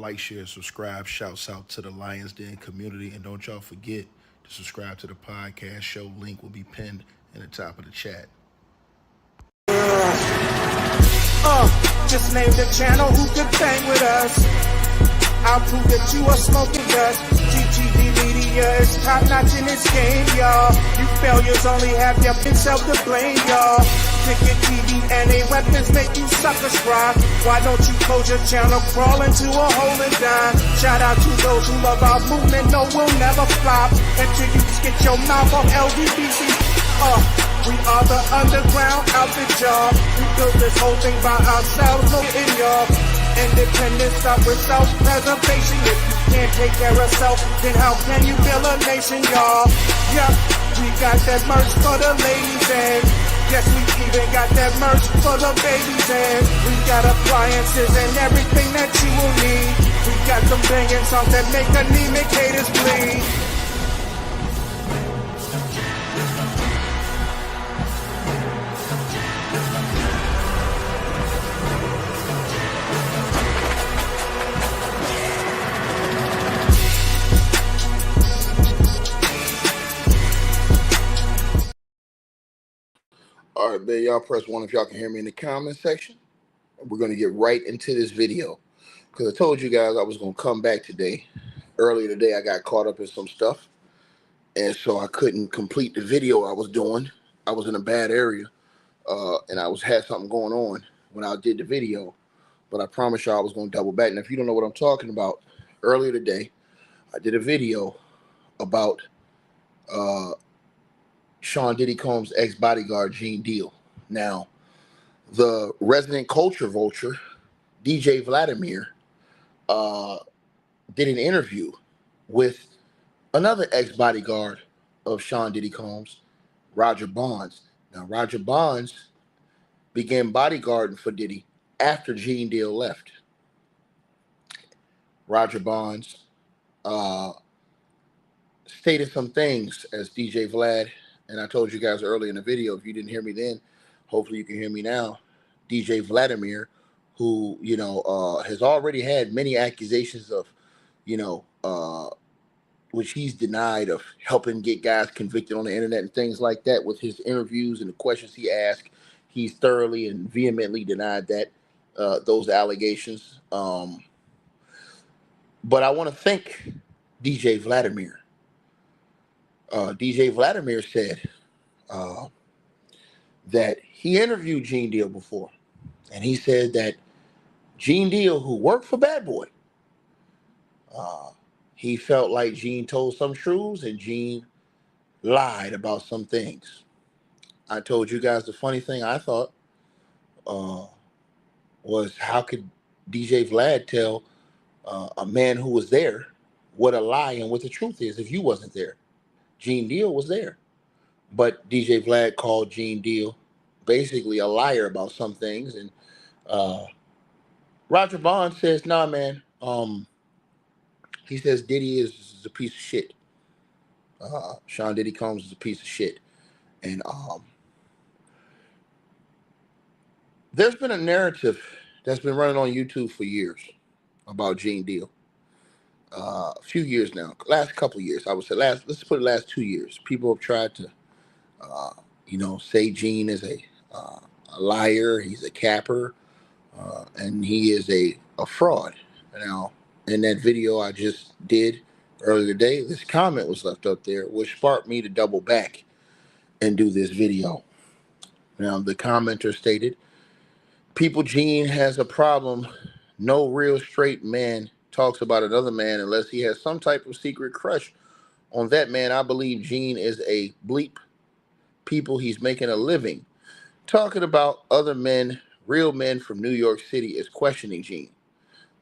Like, share, subscribe. Shouts out to the Lions Den community. And don't y'all forget to subscribe to the podcast show. Link will be pinned in the top of the chat. Just name the channel who could bang with us. I'll prove that you are smoking dust. GTV Media is top notch in this game, y'all. You failures only have your self to blame, y'all. Cricket TV and a weapons make you suckers cry. Why don't you close your channel, crawl into a hole and die? Shout out to those who love our movement, no, we'll never flop until you get your mouth off LGBTQ. We are the underground outfit, y'all. We built this whole thing by ourselves, no in y'all. Independence start with self-preservation. If you can't take care of self, then how can you build a nation, y'all? Yep, we got that merch for the ladies and yes, we even got that merch for the babies and we got appliances and everything that you will need. We got some banging songs that make anemic haters bleed. All right, man, y'all press 1 if y'all can hear me in the comment section. We're going to get right into this video because I told you guys I was going to come back today. Earlier today, I got caught up in some stuff, and so I couldn't complete the video I was doing. I was in a bad area, and I had something going on when I did the video, but I promised y'all I was going to double back. And if you don't know what I'm talking about, earlier today, I did a video about Sean Diddy Combs' ex-bodyguard, Gean Deal. Now, the resident culture vulture, DJ Vladimir, did an interview with another ex-bodyguard of Sean Diddy Combs, Roger Bonds. Now, Roger Bonds began bodyguarding for Diddy after Gean Deal left. Roger Bonds stated some things as DJ Vlad, and I told you guys earlier in the video, if you didn't hear me then, hopefully you can hear me now. DJ Vladimir, who, has already had many accusations of, which he's denied, of helping get guys convicted on the internet and things like that with his interviews and the questions he asked. He's thoroughly and vehemently denied that, those allegations. But I want to thank DJ Vladimir. DJ Vladimir said that he interviewed Gean Deal before, and he said that Gean Deal, who worked for Bad Boy, he felt like Gean told some truths and Gean lied about some things. I told you guys the funny thing I thought was, how could DJ Vlad tell a man who was there what a lie and what the truth is if you wasn't there? Gean Deal was there. But DJ Vlad called Gean Deal basically a liar about some things. And Roger Bond says, nah, man. He says Diddy is a piece of shit. Sean Diddy Combs is a piece of shit. And there's been a narrative that's been running on YouTube for years about Gean Deal. A few years now, last couple of years, I would say let's put it last 2 years. People have tried to, say Gean is a liar, he's a capper, and he is a fraud. Now, in that video I just did earlier today, this comment was left up there, which sparked me to double back and do this video. Now, the commenter stated, "People, Gean has a problem. No real straight man talks about another man unless he has some type of secret crush on that man. I believe Gean is a bleep. People, he's making a living talking about other men. Real men from New York City is questioning Gean.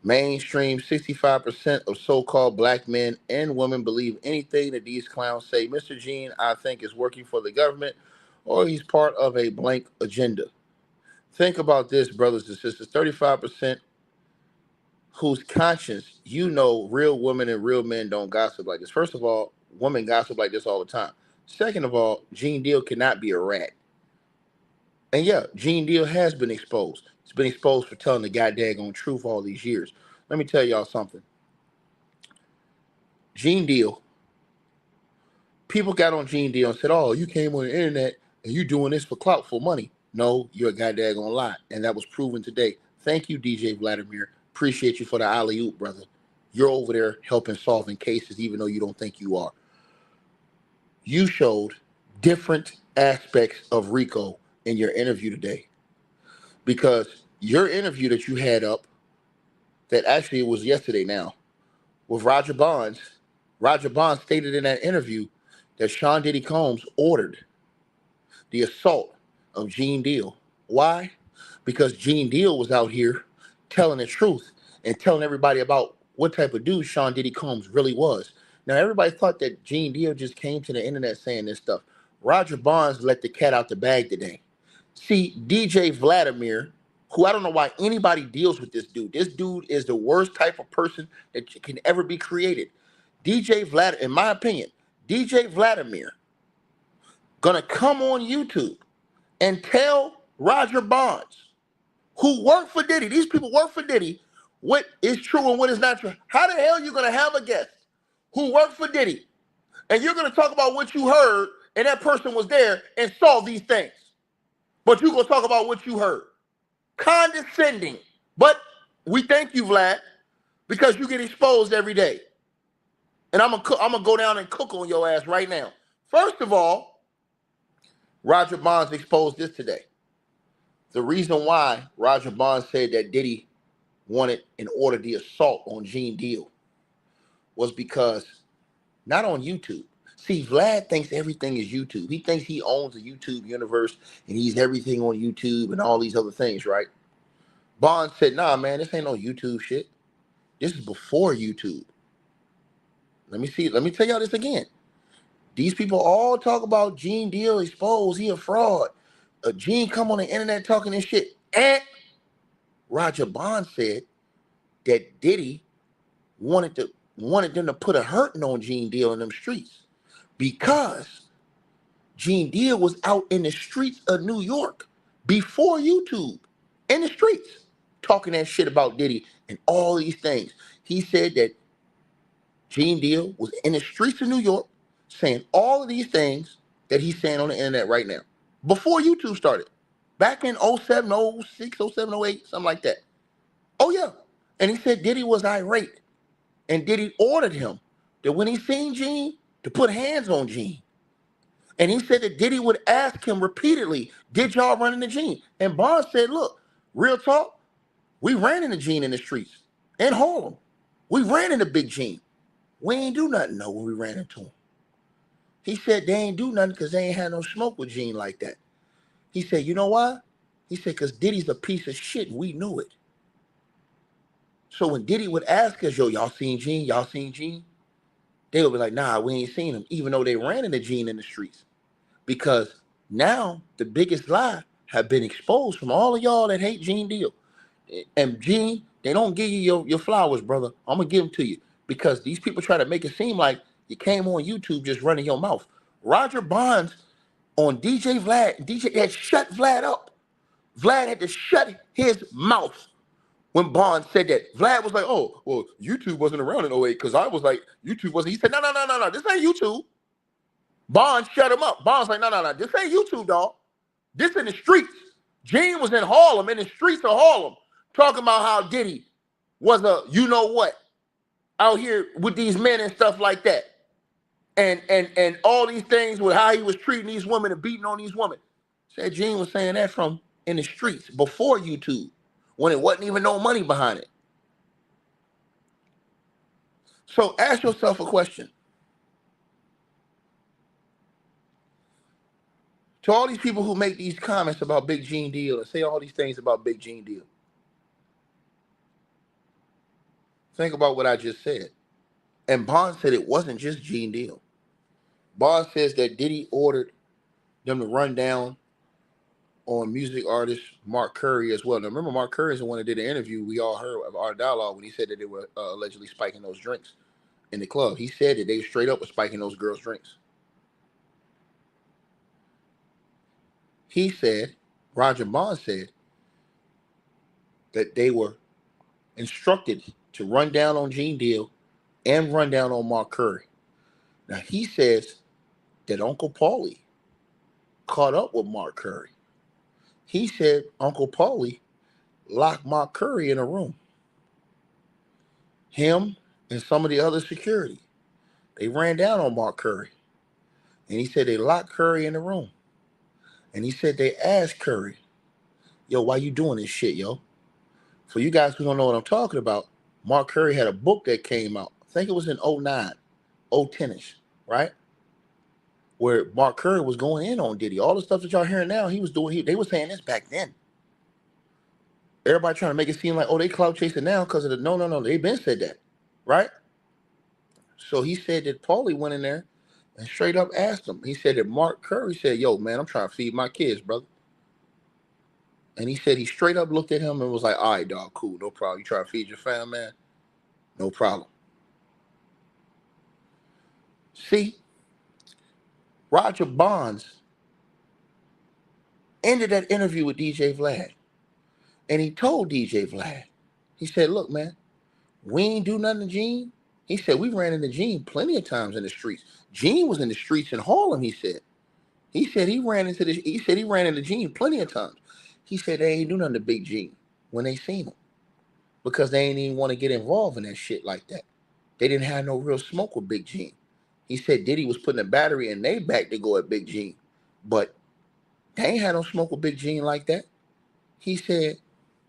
Mainstream 65% of so-called black men and women believe anything that these clowns say. Mr. Gean, I think, is working for the government or he's part of a blank agenda. Think about this, brothers and sisters. 35% whose conscience, real women and real men don't gossip like this. First of all, women gossip like this all the time. Second of all, Gean Deal cannot be a rat. And yeah, Gean Deal has been exposed. He's been exposed for telling the goddamn truth all these years. let me tell y'all something. Gean Deal. People got on Gean Deal and said, "Oh, you came on the internet and you doing this for clout, for money." No, you're a goddamn lie, and that was proven today. Thank you, DJ Vladimir. Appreciate you for the alley oop, brother. You're over there helping solving cases, even though you don't think you are. You showed different aspects of RICO in your interview today, because your interview that you had up, that actually was yesterday now, with Roger Bonds. Roger Bonds stated in that interview that Sean Diddy Combs ordered the assault of Gean Deal. Why? Because Gean Deal was out here telling the truth and telling everybody about what type of dude Sean Diddy Combs really was. Now, everybody thought that Gean Deal just came to the internet saying this stuff. Roger Bonds let the cat out the bag today. See, DJ Vladimir, who I don't know why anybody deals with this dude. This dude is the worst type of person that can ever be created. DJ Vlad, in my opinion, DJ Vladimir gonna come on YouTube and tell Roger Bonds, who worked for Diddy, these people work for Diddy, what is true and what is not true. How the hell are you gonna have a guest who worked for Diddy and you're gonna talk about what you heard and that person was there and saw these things, but you're gonna talk about what you heard? Condescending. But we thank you, Vlad, because you get exposed every day. And I'm gonna go down and cook on your ass right now. First of all, Roger Bonds exposed this today. The reason why Roger Bonds said that Diddy wanted and ordered the assault on Gean Deal was because not on YouTube. See, Vlad thinks everything is YouTube. He thinks he owns the YouTube universe and he's everything on YouTube and all these other things, right? Bonds said, "Nah, man, this ain't no YouTube shit. This is before YouTube." Let me tell y'all this again. These people all talk about Gean Deal exposed, he a fraud. Gean come on the internet talking this shit. And Roger Bond said that Diddy wanted them to put a hurting on Gean Deal in them streets because Gean Deal was out in the streets of New York before YouTube, in the streets, talking that shit about Diddy and all these things. He said that Gean Deal was in the streets of New York saying all of these things that he's saying on the internet right now, before YouTube started, back in 07, 06, 07, 08, something like that. Oh, yeah. And he said Diddy was irate, and Diddy ordered him that when he seen Gean, to put hands on Gean. And he said that Diddy would ask him repeatedly, "Did y'all run into Gean?" And Bond said, "Look, real talk, we ran into Gean in the streets in Harlem. We ran into Big Gean. We ain't do nothing, though, when we ran into him." He said they ain't do nothing because they ain't had no smoke with Gean like that. He said, "You know why?" He said, "Because Diddy's a piece of shit and we knew it." So when Diddy would ask us, "Yo, y'all seen Gean? Y'all seen Gean?" They would be like, "Nah, we ain't seen him," even though they ran into Gean in the streets. Because now the biggest lie have been exposed from all of y'all that hate Gean Deal. And Gean, they don't give you your flowers, brother. I'm going to give them to you. Because these people try to make it seem like you came on YouTube just running your mouth. Roger Bonds on DJ Vlad, DJ had shut Vlad up. Vlad had to shut his mouth when Bonds said that. Vlad was like, "Oh, well, YouTube wasn't around in 08 because I was like, YouTube wasn't." He said, no, this ain't YouTube. Bonds shut him up. Bonds like, no, this ain't YouTube, dog. This in the streets. Gean was in Harlem, in the streets of Harlem, talking about how Diddy was a you-know-what out here with these men and stuff like that. And all these things with how he was treating these women and beating on these women. Said Gean was saying that from in the streets before YouTube, when it wasn't even no money behind it. So ask yourself a question. To all these people who make these comments about Big Gean Deal and say all these things about Big Gean Deal, think about what I just said. And Bond said it wasn't just Gean Deal. Bond says that Diddy ordered them to run down on music artist Mark Curry as well. Now, remember, Mark Curry is the one that did the interview we all heard of our dialogue when he said that they were allegedly spiking those drinks in the club. He said that they straight up were spiking those girls' drinks. He said, Roger Bond said, that they were instructed to run down on Gene Deal and run down on Mark Curry. Now he says that Uncle Paulie caught up with Mark Curry. He said Uncle Paulie locked Mark Curry in a room. Him and some of the other security. They ran down on Mark Curry. And he said they locked Curry in the room. And he said they asked Curry, yo, why you doing this shit, yo? For you guys who don't know what I'm talking about, Mark Curry had a book that came out. I think it was in 09, 010-ish, right? Where Mark Curry was going in on Diddy. All the stuff that y'all hearing now, he was doing. They were saying this back then. Everybody trying to make it seem like, oh, they clout chasing now because of the no. They been said that, right? So he said that Paulie went in there and straight up asked him. He said that Mark Curry said, yo, man, I'm trying to feed my kids, brother. And he said he straight up looked at him and was like, all right, dog, cool, no problem. You trying to feed your fam, man? No problem. See, Roger Bonds ended that interview with DJ Vlad. And he told DJ Vlad, he said, look, man, we ain't do nothing to Gean. He said, we ran into Gean plenty of times in the streets. Gean was in the streets in Harlem, he said. He said he ran into Gean plenty of times. He said they ain't do nothing to Big Gean when they seen him. Because they ain't even want to get involved in that shit like that. They didn't have no real smoke with Big Gean. He said Diddy was putting a battery in their back to go at Big Gean. But they ain't had no smoke with Big Gean like that. He said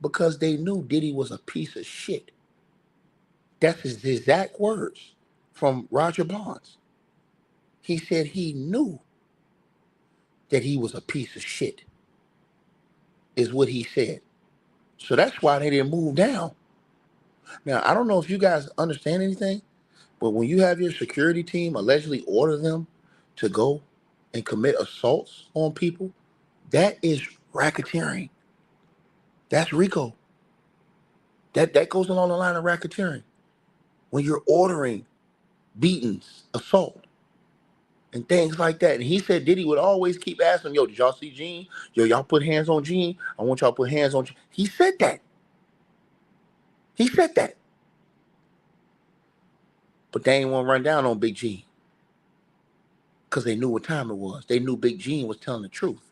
because they knew Diddy was a piece of shit. That's his exact words from Roger Bonds. He said he knew that he was a piece of shit, is what he said. So that's why they didn't move down. Now, I don't know if you guys understand anything, but when you have your security team allegedly order them to go and commit assaults on people, that is racketeering. That's RICO. That goes along the line of racketeering. When you're ordering beatings, assault, and things like that. And he said Diddy would always keep asking, yo, did y'all see Gean? Yo, y'all put hands on Gean? I want y'all to put hands on Gean. He said that. He said that. But they ain't want to run down on Big Gean. Because they knew what time it was. They knew Big Gean was telling the truth.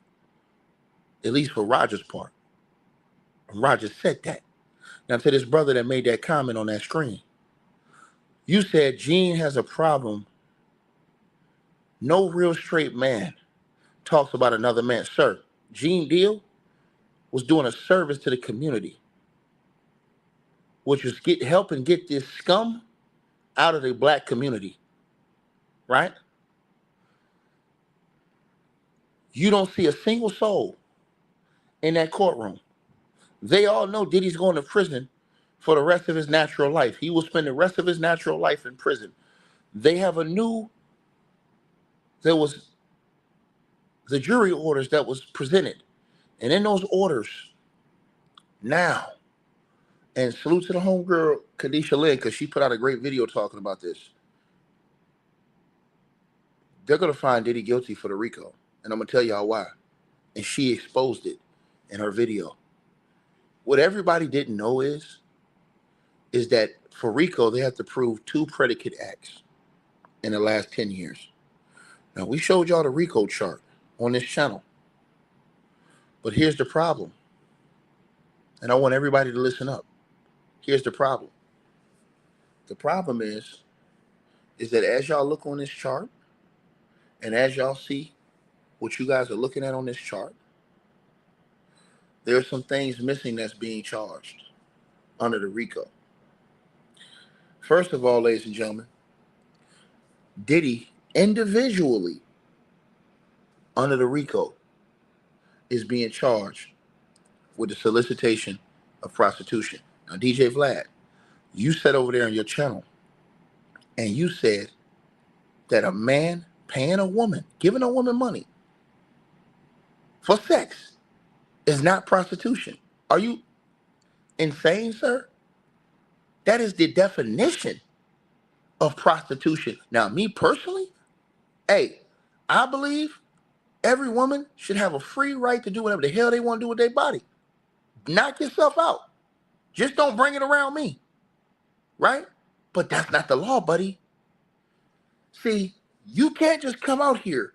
At least for Roger's part. And Roger said that. Now to this brother that made that comment on that screen. You said Gean has a problem. No real straight man talks about another man. Sir, Gene Deal was doing a service to the community, which was helping get this scum out of the black community, right? You don't see a single soul in that courtroom. They all know Diddy's going to prison for the rest of his natural life. He will spend the rest of his natural life in prison. They have there was the jury orders that was presented. And in those orders, now, and salute to the homegirl, Kadisha Lynn, because she put out a great video talking about this. They're going to find Diddy guilty for the RICO. And I'm going to tell y'all why. And she exposed it in her video. What everybody didn't know is that for RICO, they have to prove 2 predicate acts in the last 10 years. Now, we showed y'all the RICO chart on this channel. But here's the problem. And I want everybody to listen up. Here's the problem. The problem is that as y'all look on this chart, and as y'all see what you guys are looking at on this chart, there are some things missing that's being charged under the RICO. First of all, ladies and gentlemen, Diddy individually under the RICO is being charged with the solicitation of prostitution. Now, DJ Vlad, you sat over there on your channel and you said that a man paying a woman, giving a woman money for sex is not prostitution. Are you insane, sir? That is the definition of prostitution. Now, me personally, hey, I believe every woman should have a free right to do whatever the hell they want to do with their body. Knock yourself out. Just don't bring it around me. right? But that's not the law, buddy. See, you can't just come out here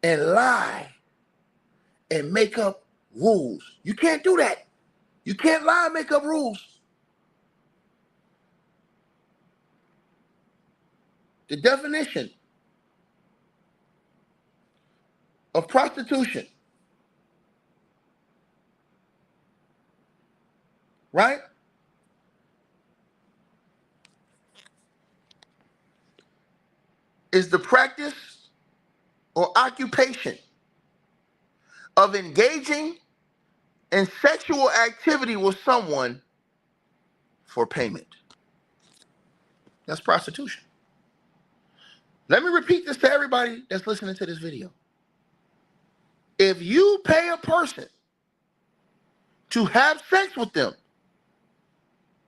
and lie and make up rules. You can't do that. You can't lie and make up rules. The definition of prostitution, right, is the practice or occupation of engaging in sexual activity with someone for payment. That's prostitution. Let me repeat this to everybody that's listening to this video. If you pay a person to have sex with them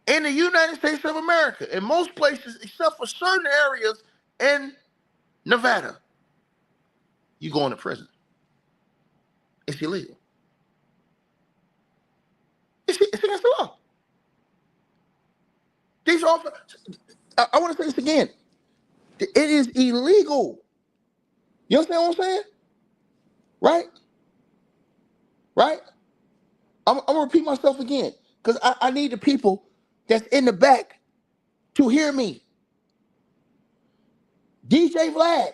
in the United States of America, in most places except for certain areas in Nevada, you go into prison. It's illegal. It's against the law. These are, I want to say this again. It is illegal. You understand what I'm saying? Right? Right? I'm going to repeat myself again because I need the people that's in the back to hear me. DJ Vlad,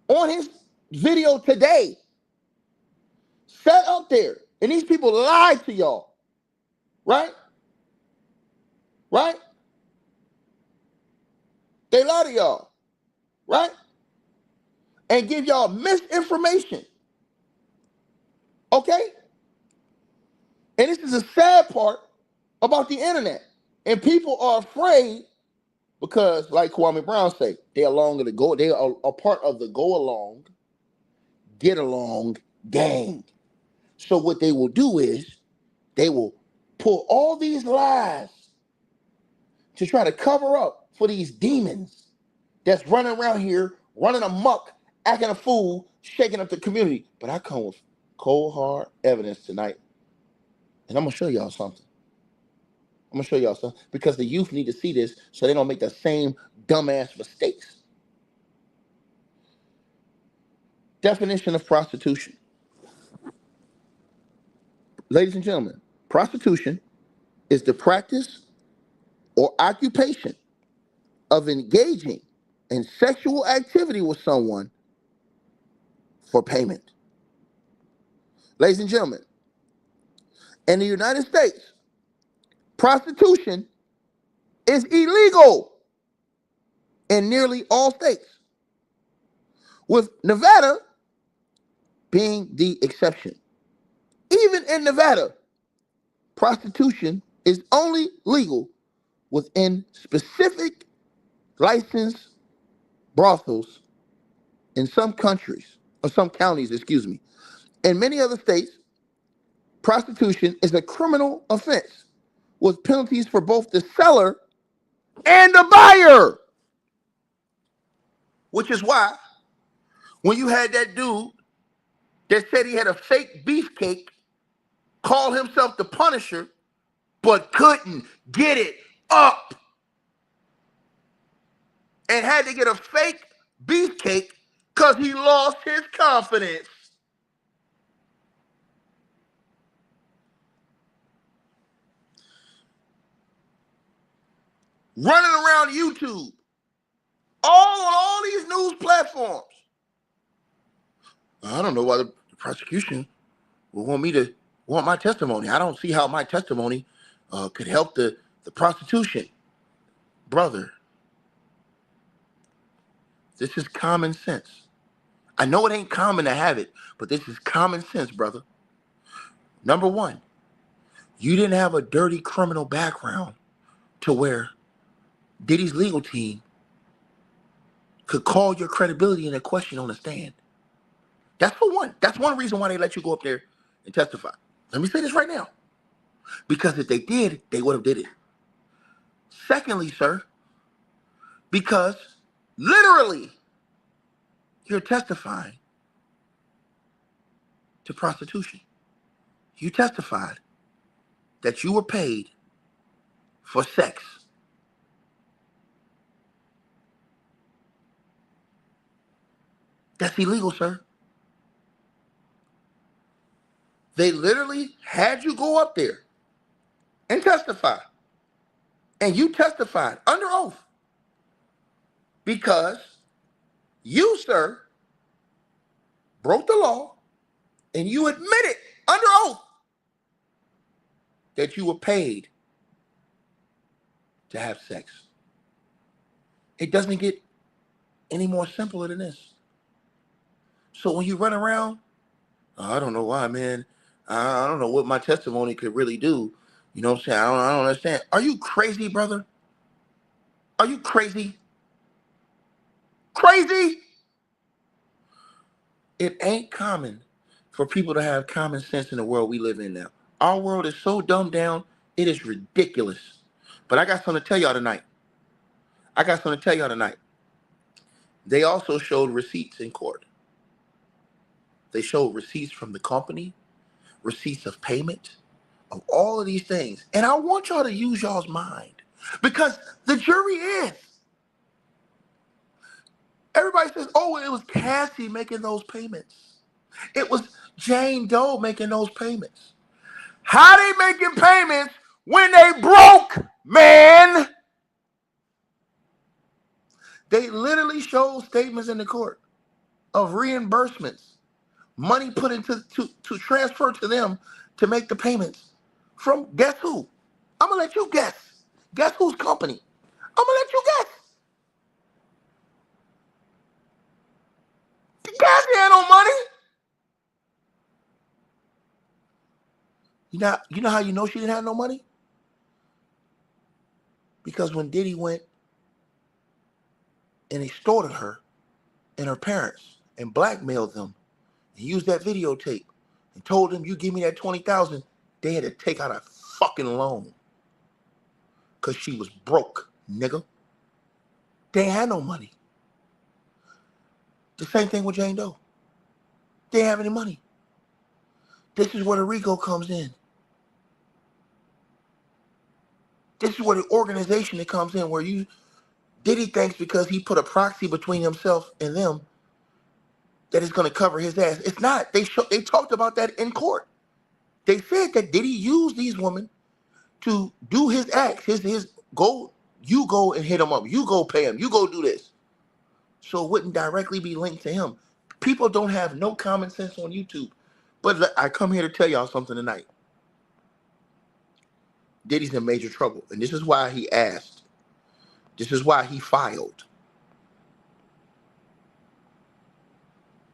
on his video today, sat up there, and these people lied to y'all. Right? Right? They lie to y'all. Right? And give y'all misinformation. Okay? And this is the sad part about the internet. And people are afraid because, like Kwame Brown say, they are a part of the go along, get along gang. So what they will do is they will pull all these lies to try to cover up for these demons that's running around here, running amok, acting a fool, shaking up the community. But I come with cold, hard evidence tonight. And I'm going to show y'all something. I'm going to show y'all something. Because the youth need to see this so they don't make the same dumbass mistakes. Definition of prostitution. Ladies and gentlemen, prostitution is the practice or occupation of engaging in sexual activity with someone for payment. Ladies and gentlemen, in the United States, prostitution is illegal in nearly all states, with Nevada being the exception. Even in Nevada, prostitution is only legal within specific licensed brothels in some countries, or some counties, excuse me. In many other states, prostitution is a criminal offense with penalties for both the seller and the buyer. Which is why when you had that dude that said he had a fake beefcake, call himself the Punisher, but couldn't get it up and had to get a fake beefcake because he lost his confidence. Running around YouTube, all these news platforms. I don't know why the prosecution would want my testimony. I don't see how my testimony could help the prostitution. Brother, this is common sense. I know it ain't common to have it, but this is common sense, brother. Number one, you didn't have a dirty criminal background to where Diddy's legal team could call your credibility into question on the stand. That's for one. That's one reason why they let you go up there and testify. Let me say this right now. Because if they did, they would have did it. Secondly, sir, because literally you're testifying to prostitution. You testified that you were paid for sex That's illegal, sir. They literally had you go up there and testify. And you testified under oath because you, sir, broke the law and you admitted under oath that you were paid to have sex. It doesn't get any more simpler than this. So when you run around, oh, I don't know why, man. I don't know what my testimony could really do. You know what I'm saying? I don't understand. Are you crazy, brother? Are you crazy? Crazy? It ain't common for people to have common sense in the world we live in now. Our world is so dumbed down, it is ridiculous. But I got something to tell y'all tonight. They also showed receipts in court. They showed receipts from the company, receipts of payment, of all of these things. And I want y'all to use y'all's mind because the jury is. Everybody says, oh, it was Cassie making those payments. It was Jane Doe making those payments. How they making payments when they broke, man? They literally showed statements in the court of reimbursements, money put into to transfer to them to make the payments from guess who? I'm gonna let you guess. Guess whose company? I'm gonna let you guess. Cassie had no money. You know how you know she didn't have no money? Because when Diddy went and extorted her and her parents and blackmailed them and used that videotape and told them, you give me that $20,000, they had to take out a fucking loan because she was broke, nigga. They ain't had no money. The same thing with Jane Doe. They didn't have any money. This is where the RICO comes in. This is where the organization that comes in, where Diddy thinks because he put a proxy between himself and them that it's going to cover his ass. It's not. They talked about that in court. They said that Diddy used these women to do his acts. His go. You go and hit him up. You go pay him. You go do this. So it wouldn't directly be linked to him. People don't have no common sense on YouTube. But I come here to tell y'all something tonight. Diddy's in major trouble. And this is why he asked. This is why he filed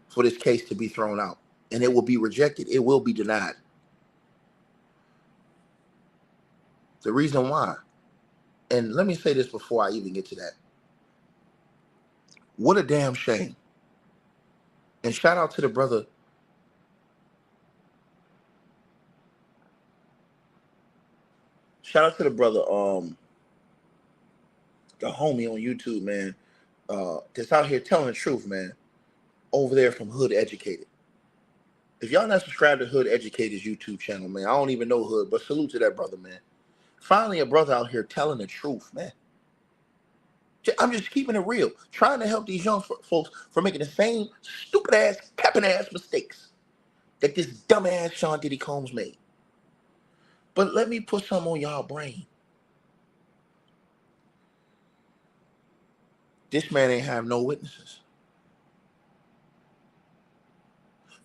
for this case to be thrown out. And it will be rejected. It will be denied. The reason why. And let me say this before I even get to that. What a damn shame. And shout out to the brother. Shout out to the brother, the homie on YouTube, man, that's out here telling the truth, man, over there from Hood Educated. If y'all not subscribed to Hood Educated's YouTube channel, man, I don't even know Hood, but salute to that brother, man. Finally, a brother out here telling the truth, man. I'm just keeping it real, trying to help these young folks from making the same stupid-ass, capping-ass mistakes that this dumb-ass Sean Diddy Combs made. But let me put something on y'all brain. This man ain't have no witnesses.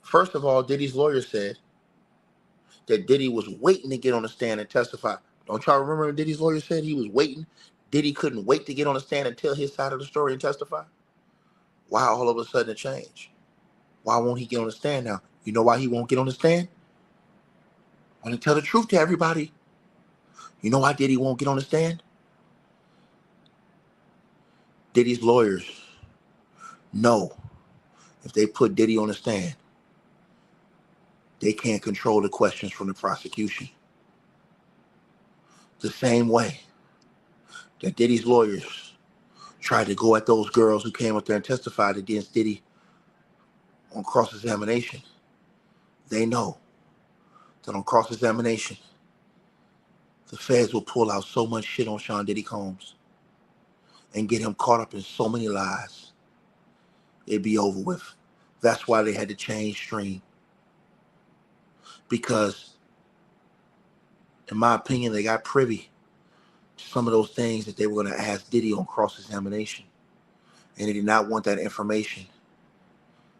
First of all, Diddy's lawyer said that Diddy was waiting to get on the stand and testify. Don't y'all remember what Diddy's lawyer said? He was waiting. Diddy couldn't wait to get on the stand and tell his side of the story and testify. Why all of a sudden it changed? Why won't he get on the stand now? You know why he won't get on the stand? I want to tell the truth to everybody. You know why Diddy won't get on the stand? Diddy's lawyers know if they put Diddy on the stand, they can't control the questions from the prosecution. The same way that Diddy's lawyers tried to go at those girls who came up there and testified against Diddy on cross-examination. They know that on cross-examination, the feds will pull out so much shit on Sean Diddy Combs and get him caught up in so many lies, it'd be over with. That's why they had to change stream. Because, in my opinion, they got privy to some of those things that they were going to ask Diddy on cross-examination. And they did not want that information.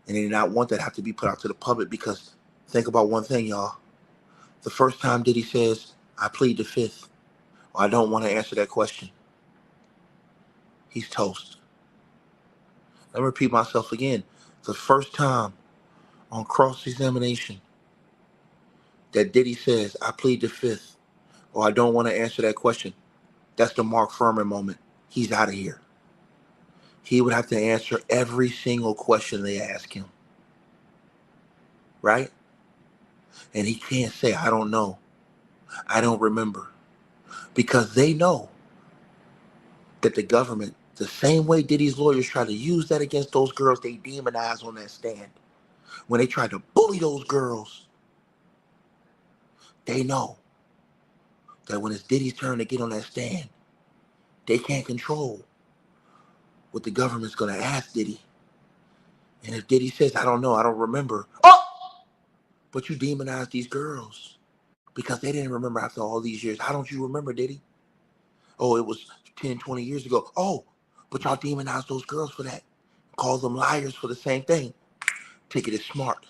And they did not want that to have to be put out to the public, because think about one thing, y'all. The first time Diddy says, I plead the fifth, or I don't want to answer that question, he's toast. Let me repeat myself again. The first time on cross-examination that Diddy says, I plead the fifth, or I don't want to answer that question, that's the Mark Furman moment. He's out of here. He would have to answer every single question they ask him. Right? And he can't say, I don't know. I don't remember. Because they know that the government, the same way Diddy's lawyers try to use that against those girls they demonized on that stand, when they tried to bully those girls, they know that when it's Diddy's turn to get on that stand, they can't control what the government's going to ask Diddy. And if Diddy says, I don't know, I don't remember, oh, but you demonized these girls because they didn't remember after all these years. How don't you remember, Diddy? Oh, it was 10, 20 years ago. Oh, but y'all demonized those girls for that. Called them liars for the same thing. Ticket is smart.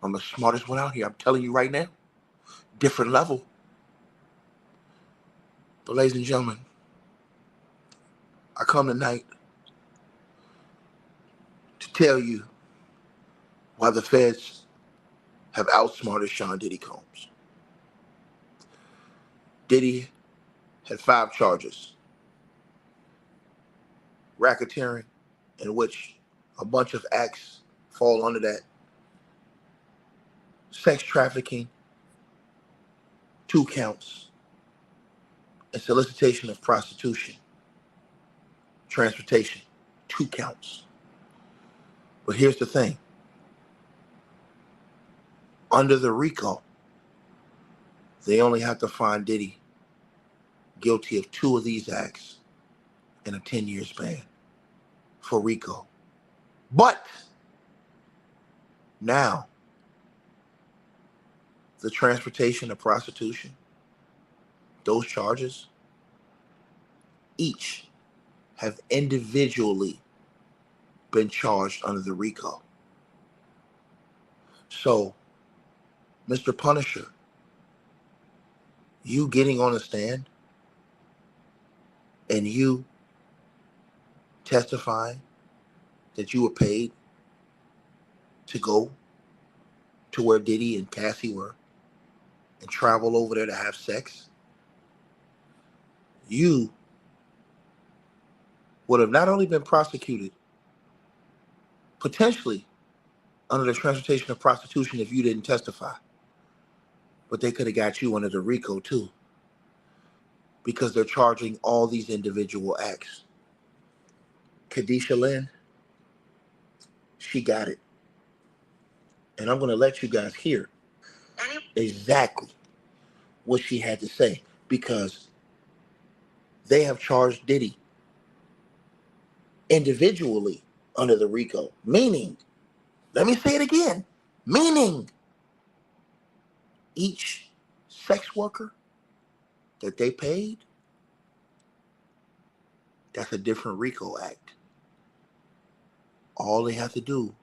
I'm the smartest one out here. I'm telling you right now. Different level. But ladies and gentlemen, I come tonight to tell you why the feds have outsmarted Sean Diddy Combs. Diddy had 5 charges. Racketeering, in which a bunch of acts fall under that. Sex trafficking, 2 counts. And solicitation of prostitution. Transportation, 2 counts. But here's the thing. Under the RICO, they only have to find Diddy guilty of 2 of these acts in a 10-year span for RICO. But now, the transportation of prostitution, those charges, each have individually been charged under the RICO. So, Mr. Punisher, you getting on the stand and you testifying that you were paid to go to where Diddy and Cassie were and travel over there to have sex, you would have not only been prosecuted potentially under the transportation of prostitution if you didn't testify, but they could have got you under the RICO too, because they're charging all these individual acts. Kadisha Lynn, she got it. And I'm going to let you guys hear exactly what she had to say, because they have charged Diddy individually under the RICO. Meaning, let me say it again, meaning each sex worker that they paid, that's a different RICO act. All they have to do,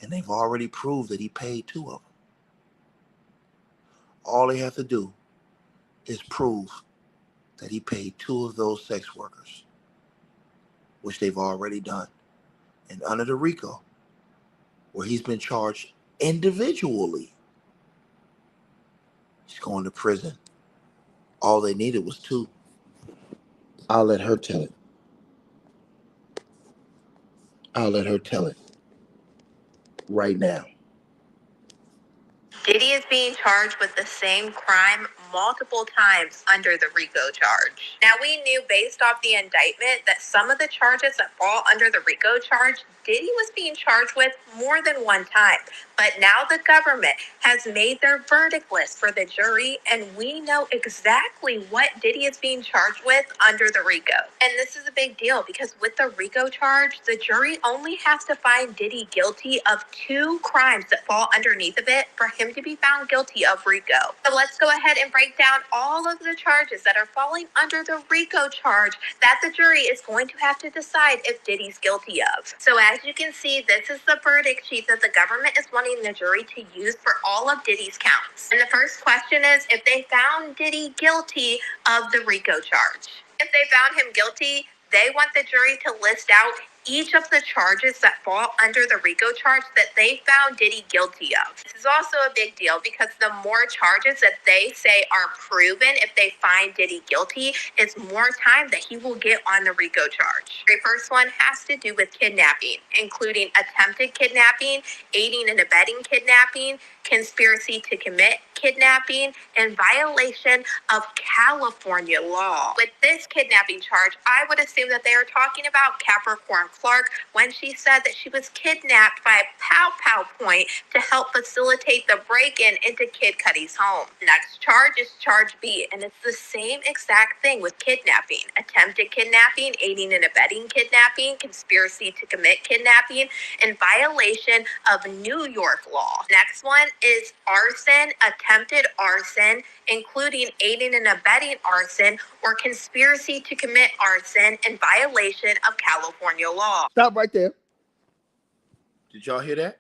and they've already proved that he paid 2 of them. All they have to do is prove that he paid 2 of those sex workers, which they've already done. And under the RICO, where he's been charged individually, he's going to prison. All they needed was 2. I'll let her tell it. I'll let her tell it right now. Diddy is being charged with the same crime multiple times under the RICO charge. Now, we knew based off the indictment that some of the charges that fall under the RICO charge, Diddy was being charged with more than one time. But now the government has made their verdict list for the jury, and we know exactly what Diddy is being charged with under the RICO. And this is a big deal because with the RICO charge, the jury only has to find Diddy guilty of 2 crimes that fall underneath of it for him to be found guilty of RICO. So let's go ahead and break down all of the charges that are falling under the RICO charge that the jury is going to have to decide if Diddy's guilty of. So as you can see, this is the verdict sheet that the government is wanting the jury to use for all of Diddy's counts. And the first question is if they found Diddy guilty of the RICO charge. If they found him guilty, they want the jury to list out each of the charges that fall under the RICO charge that they found Diddy guilty of. This is also a big deal because the more charges that they say are proven if they find Diddy guilty is more time that he will get on the RICO charge. The first one has to do with kidnapping, including attempted kidnapping, aiding and abetting kidnapping, conspiracy to commit kidnapping, and violation of California law. With this kidnapping charge, I would assume that they are talking about Capricorn Clark when she said that she was kidnapped by a pow-pow point to help facilitate the break-in into Kid Cudi's home. The next charge is charge B, and it's the same exact thing with kidnapping. Attempted kidnapping, aiding and abetting kidnapping, conspiracy to commit kidnapping, and violation of New York law. Next one is arson, attempted arson, including aiding and abetting arson or conspiracy to commit arson in violation of California law. Stop right there. Did y'all hear that?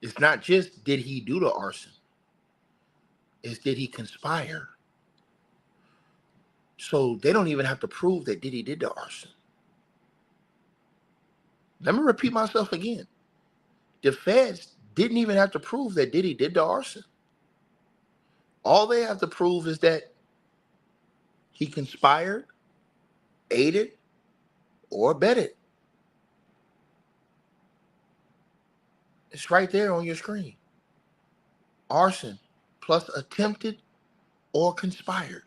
It's not just did he do the arson. It's did he conspire. So they don't even have to prove that Diddy did the arson. Let me repeat myself again. The feds didn't even have to prove that Diddy did the arson. All they have to prove is that he conspired, aided, or abetted. It's right there on your screen. Arson plus attempted or conspired.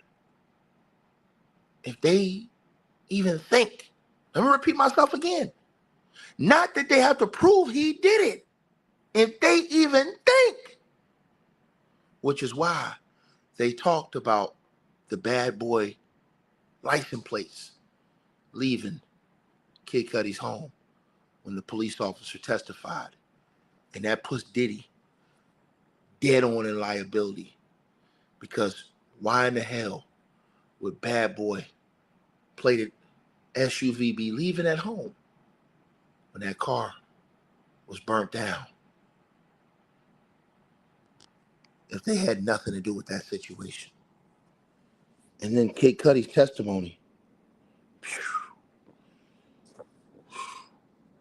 If they even think, let me repeat myself again. Not that they have to prove he did it. If they even think. Which is why they talked about the bad boy license plates leaving Kid Cudi's home when the police officer testified. And that puts Diddy dead on in liability. Because why in the hell would bad boy plated SUV be leaving at home when that car was burnt down? If they had nothing to do with that situation. And then Kid Cudi's testimony.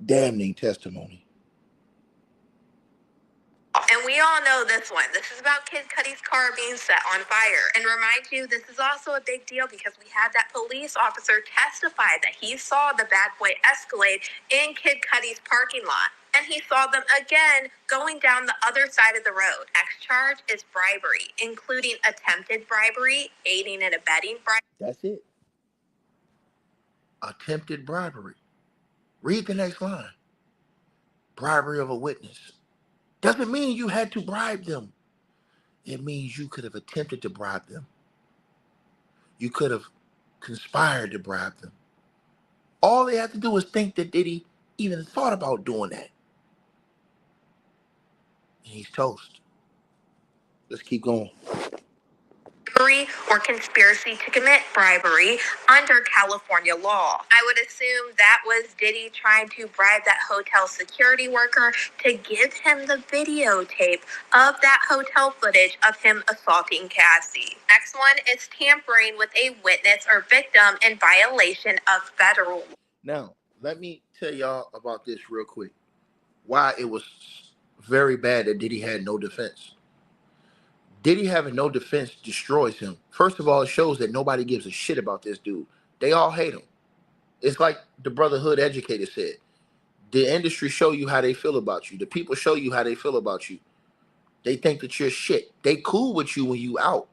Damning testimony. And we all know this one. This is about Kid Cudi's car being set on fire. And remind you, this is also a big deal because we had that police officer testify that he saw the bad boy Escalade in Kid Cudi's parking lot. And he saw them again going down the other side of the road. Next charge is bribery, including attempted bribery, aiding and abetting bribery. That's it. Attempted bribery. Read the next line. Bribery of a witness. Doesn't mean you had to bribe them. It means you could have attempted to bribe them. You could have conspired to bribe them. All they have to do is think that Diddy even thought about doing that. And he's toast. Let's keep going. Or conspiracy to commit bribery under California law. I would assume that was Diddy trying to bribe that hotel security worker to give him the videotape of that hotel footage of him assaulting Cassie. Next one is tampering with a witness or victim in violation of federal law. Now, let me tell y'all about this real quick. Why it was very bad that Diddy had no defense. Diddy having no defense destroys him. First of all, it shows that nobody gives a shit about this dude. They all hate him. It's like the Brotherhood educator said. The industry show you how they feel about you. The people show you how they feel about you. They think that you're shit. They cool with you when you out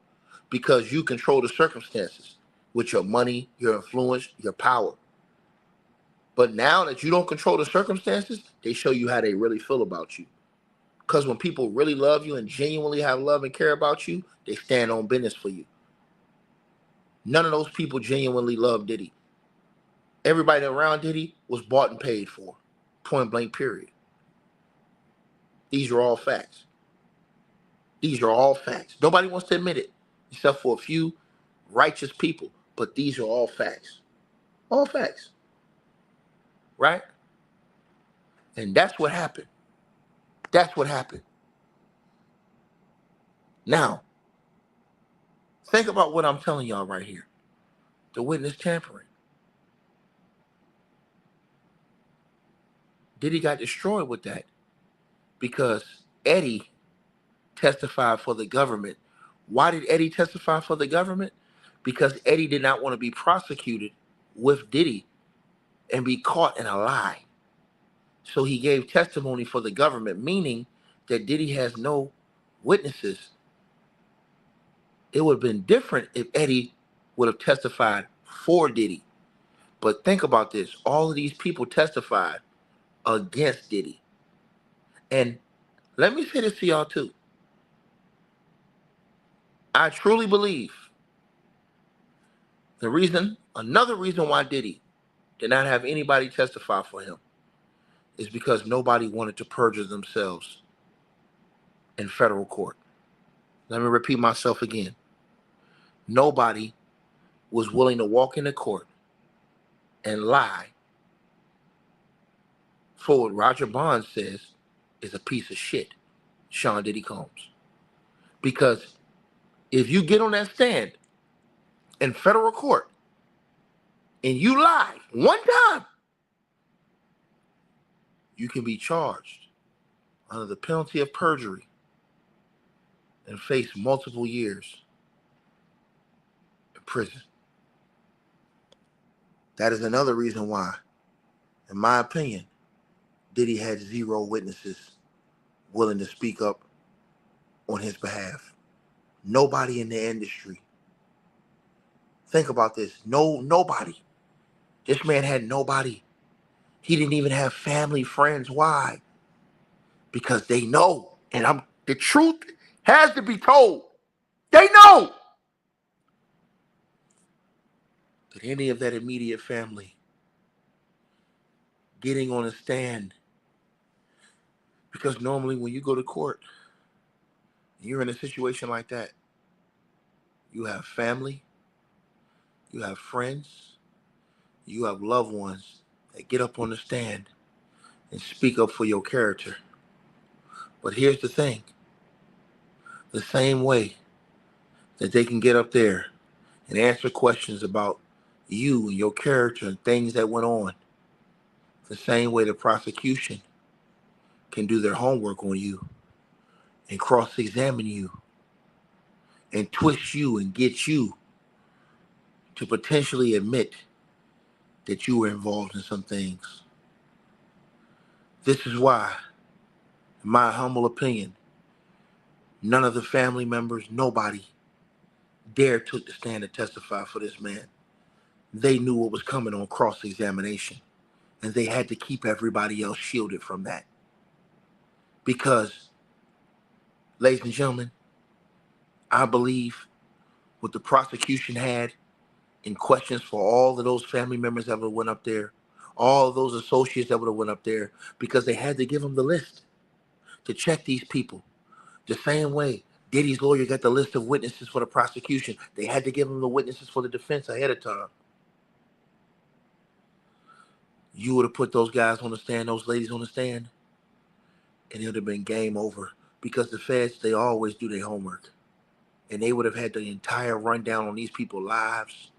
because you control the circumstances with your money, your influence, your power. But now that you don't control the circumstances, they show you how they really feel about you. Because when people really love you and genuinely have love and care about you, they stand on business for you. None of those people genuinely love Diddy. Everybody around Diddy was bought and paid for. Point blank, period. These are all facts. These are all facts. Nobody wants to admit it, except for a few righteous people. But these are all facts. All facts. Right? And that's what happened. That's what happened. Now, think about what I'm telling y'all right here. The witness tampering. Diddy got destroyed with that because Eddie testified for the government. Why did Eddie testify for the government? Because Eddie did not want to be prosecuted with Diddy and be caught in a lie. So he gave testimony for the government, meaning that Diddy has no witnesses. It would have been different if Eddie would have testified for Diddy. But think about this. All of these people testified against Diddy. And let me say this to y'all too. I truly believe another reason why Diddy did not have anybody testify for him is because nobody wanted to perjure themselves in federal court. Let me repeat myself again. Nobody was willing to walk into court and lie for what Roger Bond says is a piece of shit, Sean Diddy Combs. Because if you get on that stand in federal court and you lie one time, you can be charged under the penalty of perjury and face multiple years in prison. That is another reason why, in my opinion, Diddy had zero witnesses willing to speak up on his behalf. Nobody in the industry. Think about this. Nobody. This man had nobody. He didn't even have family, friends. Why? Because they know. And the truth has to be told. They know that any of that immediate family getting on a stand, because normally when you go to court, you're in a situation like that, you have family, you have friends, you have loved ones that get up on the stand and speak up for your character. But here's the thing. The same way that they can get up there and answer questions about you and your character and things that went on, the same way the prosecution can do their homework on you and cross-examine you and twist you and get you to potentially admit that you were involved in some things. This is why, in my humble opinion, none of the family members, nobody, dared took the stand to testify for this man. They knew what was coming on cross-examination, and they had to keep everybody else shielded from that. Because, ladies and gentlemen, I believe what the prosecution had in questions for all of those family members that would have went up there, all of those associates that would have went up there, because they had to give them the list to check these people. The same way Diddy's lawyer got the list of witnesses for the prosecution, they had to give them the witnesses for the defense ahead of time. You would have put those guys on the stand, those ladies on the stand, and it would have been game over, because the feds, they always do their homework. And they would have had the entire rundown on these people's lives,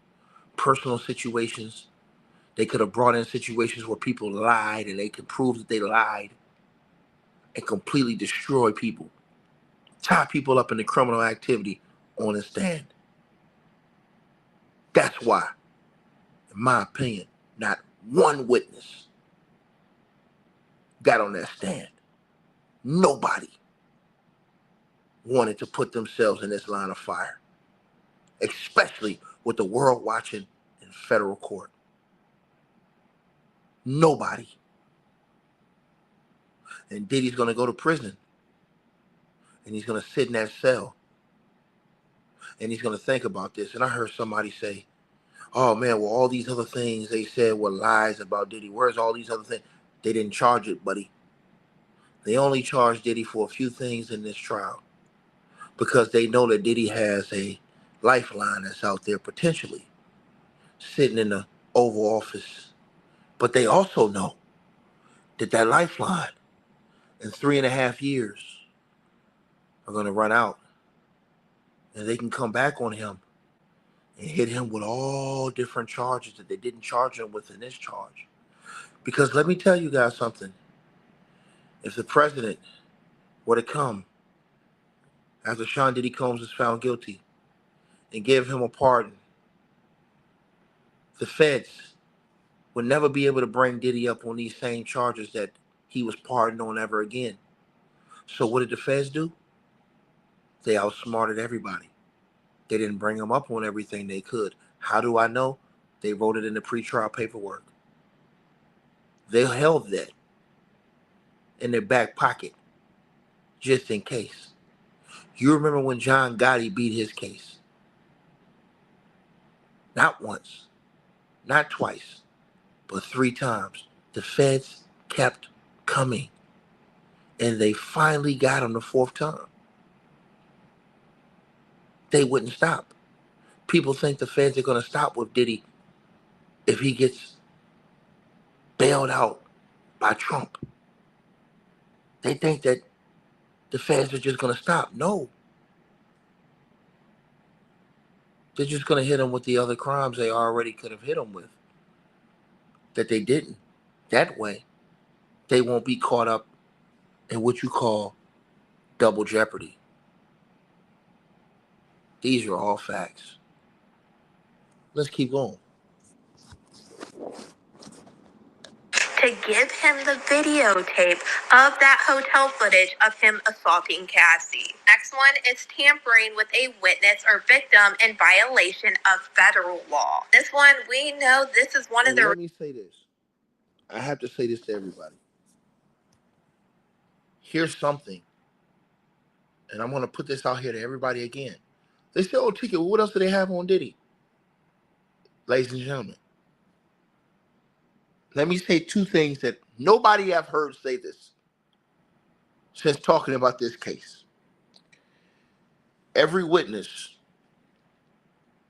personal situations. They could have brought in situations where people lied and they could prove that they lied and completely destroy people, tie people up in the criminal activity on the stand. That's why, in my opinion, not one witness got on that stand. Nobody. wanted to put themselves in this line of fire, especially with the world watching in federal court. Nobody. And Diddy's going to go to prison, and he's going to sit in that cell, and he's going to think about this. And I heard somebody say, oh man, well, all these other things they said were lies about Diddy. Where's all these other things? They didn't charge it, buddy. They only charged Diddy for a few things in this trial because they know that Diddy has a lifeline that's out there potentially sitting in the Oval Office. But they also know that that lifeline in 3.5 years are going to run out, and they can come back on him and hit him with all different charges that they didn't charge him with in this charge. Because let me tell you guys something. If the president were to come after Sean Diddy Combs is found guilty and give him a pardon, the feds would never be able to bring Diddy up on these same charges that he was pardoned on ever again. So what did the feds do? They outsmarted everybody. They didn't bring him up on everything they could. How do I know? They wrote it in the pretrial paperwork. They held that in their back pocket just in case. You remember when John Gotti beat his case? Not once, not twice, but 3 times. The feds kept coming, and they finally got him the 4th time. They wouldn't stop. People think the feds are going to stop with Diddy if he gets bailed out by Trump. They think that the feds are just going to stop. No. They're just going to hit him with the other crimes they already could have hit him with that they didn't. That way, they won't be caught up in what you call double jeopardy. These are all facts. Let's keep going. To give him the videotape of that hotel footage of him assaulting Cassie. Next one is tampering with a witness or victim in violation of federal law. This one, we know this is one of the... Let me say this. I have to say this to everybody. Here's something, and I'm going to put this out here to everybody again. They say, oh, Ticket, what else do they have on Diddy? Ladies and gentlemen, let me say 2 things that nobody I've heard say this since talking about this case. Every witness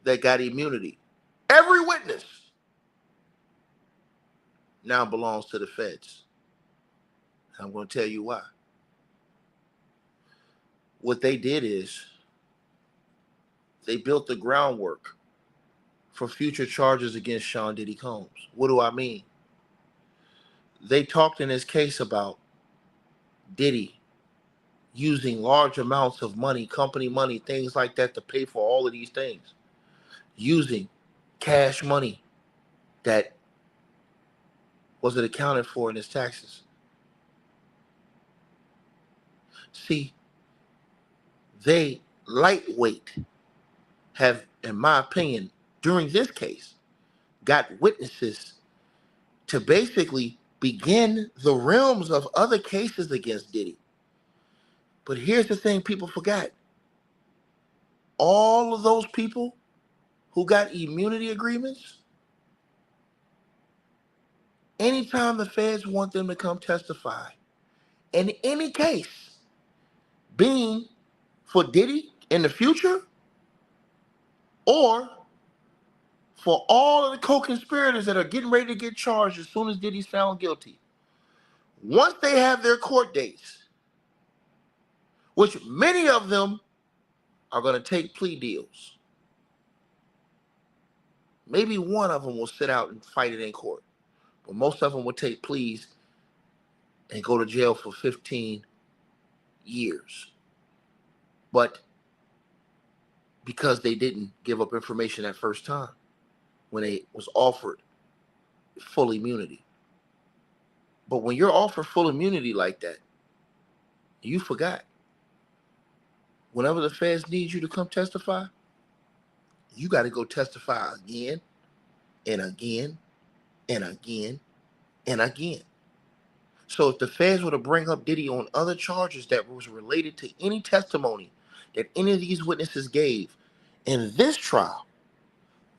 that got immunity, every witness now belongs to the feds. I'm going to tell you why. What they did is they built the groundwork for future charges against Sean Diddy Combs. What do I mean? They talked in this case about Diddy using large amounts of money, company money, things like that to pay for all of these things. Using cash money that wasn't accounted for in his taxes. See, they lightweight have, in my opinion, during this case, got witnesses to basically begin the realms of other cases against Diddy. But here's the thing people forgot. All of those people who got immunity agreements, anytime the feds want them to come testify in any case, being for Diddy in the future or for all of the co-conspirators that are getting ready to get charged as soon as Diddy's found guilty, once they have their court dates, which many of them are going to take plea deals. Maybe one of them will sit out and fight it in court, but most of them will take pleas and go to jail for 15 years. But because they didn't give up information that first time when they was offered full immunity. But when you're offered full immunity like that, you forgot. Whenever the feds need you to come testify, you got to go testify again and again and again and again. So if the feds were to bring up Diddy on other charges that was related to any testimony that any of these witnesses gave in this trial,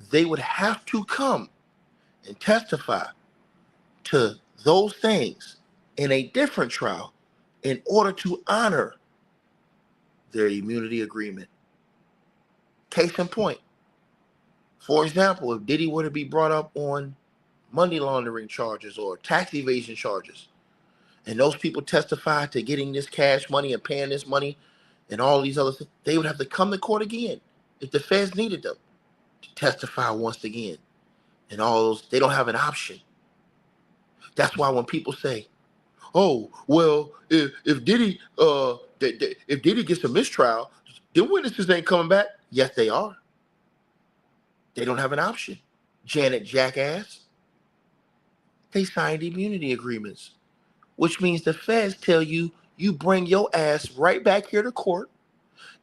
they would have to come and testify to those things in a different trial in order to honor their immunity agreement. Case in point, for example, if Diddy were to be brought up on money laundering charges or tax evasion charges, and those people testify to getting this cash money and paying this money and all these other things, they would have to come to court again if the feds needed them to testify once again. And all those, they don't have an option. That's why when people say, "Oh, well, if Diddy if Diddy gets a mistrial, the witnesses ain't coming back." Yes, they are. They don't have an option. Janet Jackass. They signed immunity agreements, which means the feds tell you, you bring your ass right back here to court,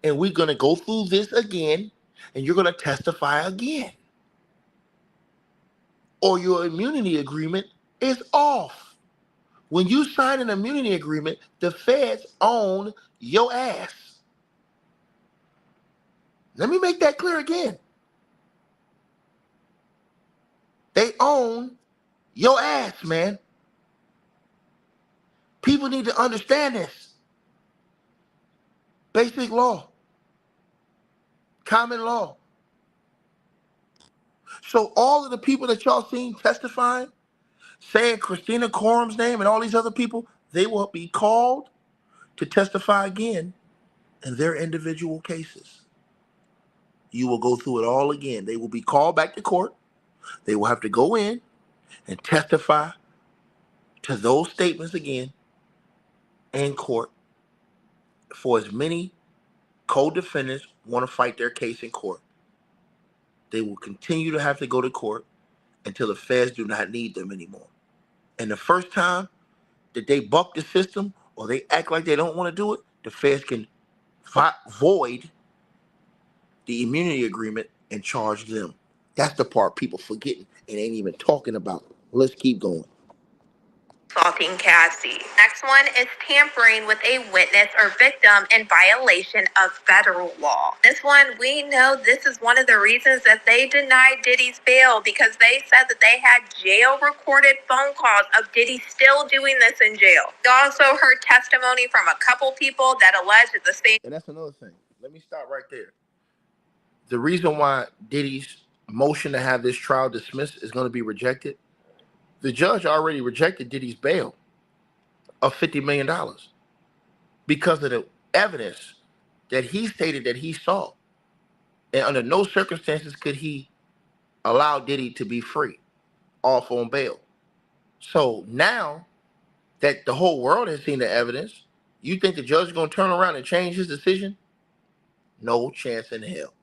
and we're going to go through this again, and you're going to testify again. Or your immunity agreement is off. When you sign an immunity agreement, the feds own your ass. Let me make that clear again. They own your ass, man. People need to understand this. Basic law. Common law. So all of the people that y'all seen testifying, saying Christina Corum's name and all these other people, they will be called to testify again in their individual cases. You will go through it all again. They will be called back to court. They will have to go in and testify to those statements again in court for as many co-defendants want to fight their case in court. They will continue to have to go to court until the feds do not need them anymore. And the first time that they buck the system or they act like they don't want to do it, the feds can void the immunity agreement and charge them. That's the part people forgetting and ain't even talking about. Let's keep going. Assaulting Cassie. Next one is tampering with a witness or victim in violation of federal law. This one, we know this is one of the reasons that they denied Diddy's bail, because they said that they had jail recorded phone calls of Diddy still doing this in jail. We also heard testimony from a couple people that alleged that the same. And that's another thing. Let me stop right there. The reason why Diddy's motion to have this trial dismissed is going to be rejected, the judge already rejected Diddy's bail of $50 million because of the evidence that he stated that he saw. And under no circumstances could he allow Diddy to be free off on bail. So now that the whole world has seen the evidence, you think the judge is going to turn around and change his decision? No chance in hell.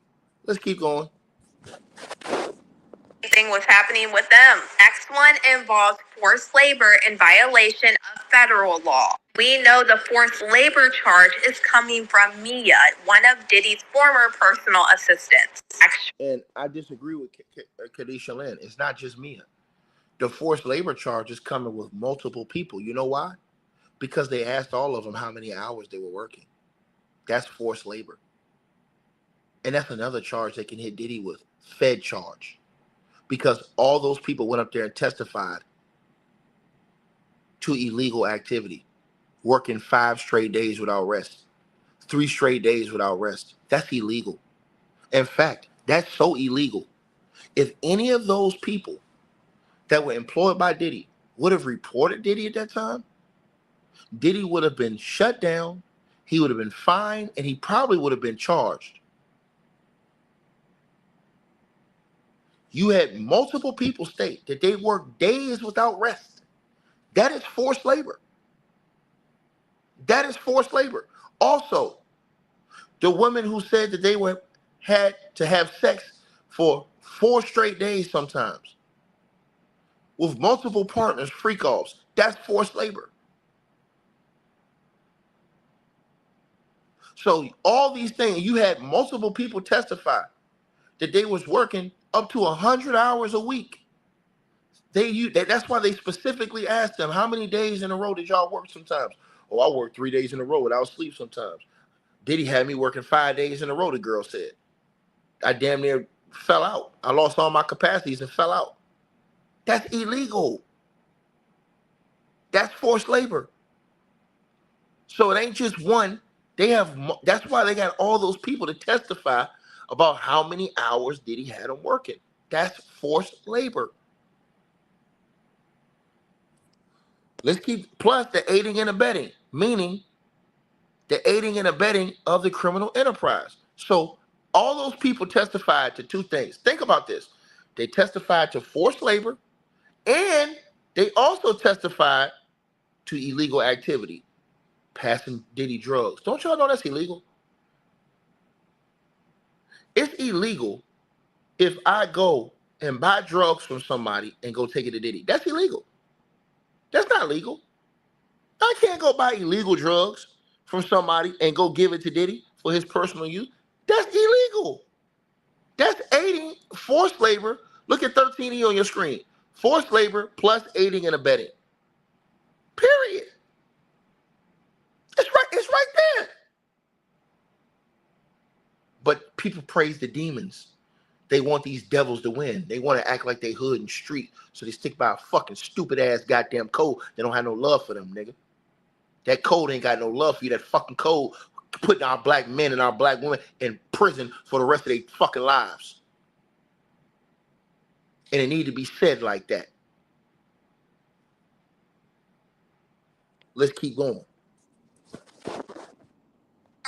Let's keep going. Thing was happening with them. Next one involves forced labor in violation of federal law. We know the forced labor charge is coming from Mia, one of Diddy's former personal assistants. And I disagree with Kadisha Lynn. It's not just Mia. The forced labor charge is coming with multiple people. You know why? Because they asked all of them how many hours they were working. That's forced labor. And that's another charge they can hit Diddy with. Fed charge. Because all those people went up there and testified to illegal activity, working 5 straight days without rest, 3 straight days without rest. That's illegal. In fact, that's so illegal. If any of those people that were employed by Diddy would have reported Diddy at that time, Diddy would have been shut down, he would have been fined, and he probably would have been charged. You had multiple people state that they worked days without rest. That is forced labor. That is forced labor. Also, the women who said that they had to have sex for 4 straight days sometimes with multiple partners, freak-offs, that's forced labor. So all these things, you had multiple people testify that they was working up to 100 hours a week. That's why they specifically asked them, how many days in a row did y'all work sometimes? Oh, I worked 3 days in a row without sleep sometimes. Diddy had me working 5 days in a row, the girl said. I damn near fell out. I lost all my capacities and fell out. That's illegal. That's forced labor. So it ain't just one. That's why they got all those people to testify about how many hours Diddy had them working. That's forced labor. Let's keep, plus the aiding and abetting, meaning the aiding and abetting of the criminal enterprise. So all those people testified to two things. Think about this. They testified to forced labor, and they also testified to illegal activity, passing Diddy drugs. Don't y'all know that's illegal? It's illegal if I go and buy drugs from somebody and go take it to Diddy. That's illegal. That's not legal. I can't go buy illegal drugs from somebody and go give it to Diddy for his personal use. That's illegal. That's aiding forced labor. Look at 13E on your screen. Forced labor plus aiding and abetting. Period. It's right there. But people praise the demons. They want these devils to win. They want to act like they hood and street, so they stick by a fucking stupid ass goddamn code. They don't have no love for them, nigga. That code ain't got no love for you. That fucking code putting our black men and our black women in prison for the rest of their fucking lives. And it need to be said like that. Let's keep going.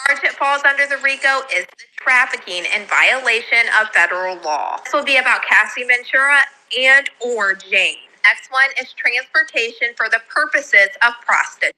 Charge that falls under the RICO is the trafficking in violation of federal law. This will be about Cassie Ventura and or Jane. Next one is transportation for the purposes of prostitution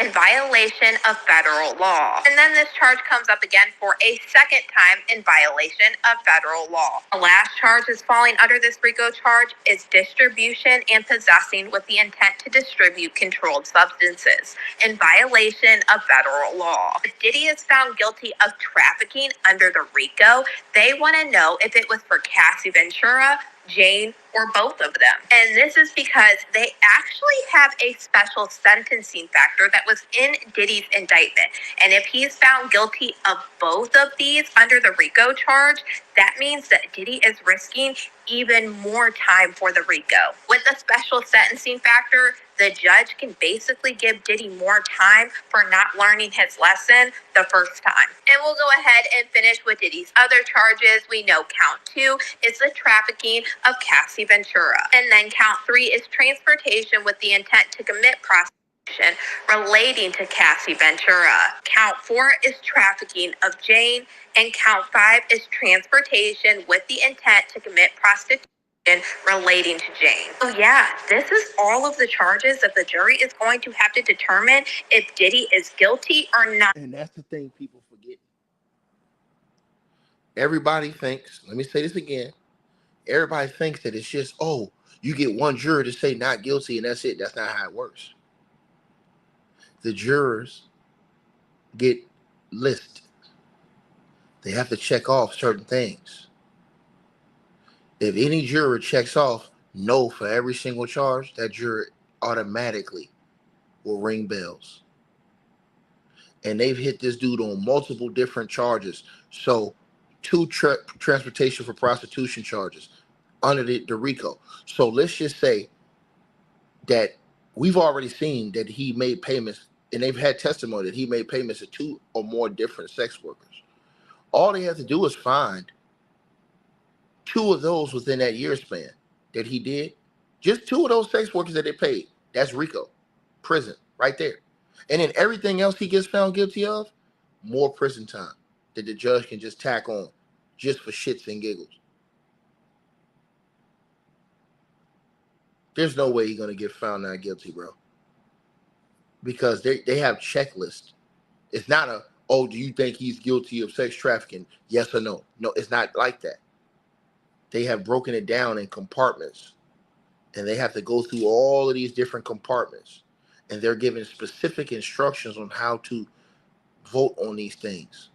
in violation of federal law. And then this charge comes up again for a second time in violation of federal law. The last charge is falling under this RICO charge is distribution and possessing with the intent to distribute controlled substances in violation of federal law. If Diddy is found guilty of trafficking under the RICO, they want to know if it was for Cassie Ventura, Jane, or both of them. And this is because they actually have a special sentencing factor that was in Diddy's indictment. And if he's found guilty of both of these under the RICO charge, that means that Diddy is risking even more time for the RICO. With the special sentencing factor, the judge can basically give Diddy more time for not learning his lesson the first time. And we'll go ahead and finish with Diddy's other charges. We know count 2 is the trafficking of Cassie Ventura. And then count 3 is transportation with the intent to commit prostitution relating to Cassie Ventura. Count 4 is trafficking of Jane. And count 5 is transportation with the intent to commit prostitution relating to Jane. So yeah, this is all of the charges that the jury is going to have to determine if Diddy is guilty or not. And that's the thing people forget. Everybody thinks, let me say this again, everybody thinks that it's just, oh, you get one juror to say not guilty and that's it. That's not how it works. The jurors get listed. They have to check off certain things. If any juror checks off no for every single charge, that juror automatically will ring bells. And they've hit this dude on multiple different charges. So 2 transportation for prostitution charges under the RICO. So let's just say that we've already seen that he made payments, and they've had testimony that he made payments to 2 or more different sex workers. All they have to do is find 2 of those within that year span that he did. Just 2 of those sex workers that they paid. That's RICO. Prison. Right there. And then everything else he gets found guilty of, more prison time that the judge can just tack on just for shits and giggles. There's no way you're going to get found not guilty, bro. Because they have checklists. It's not a, oh, do you think he's guilty of sex trafficking? Yes or no? No, it's not like that. They have broken it down in compartments, and they have to go through all of these different compartments, and they're given specific instructions on how to vote on these things.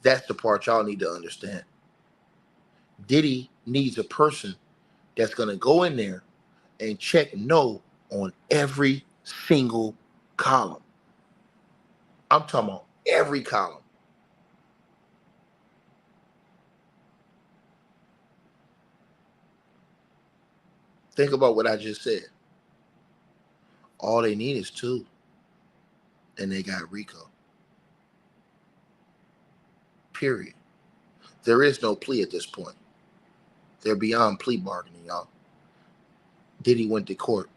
That's the part y'all need to understand. Diddy needs a person that's going to go in there and check no on every single column. I'm talking about every column. Think about what I just said. All they need is 2. And they got RICO. Period. There is no plea at this point. They're beyond plea bargaining, y'all. Diddy went to court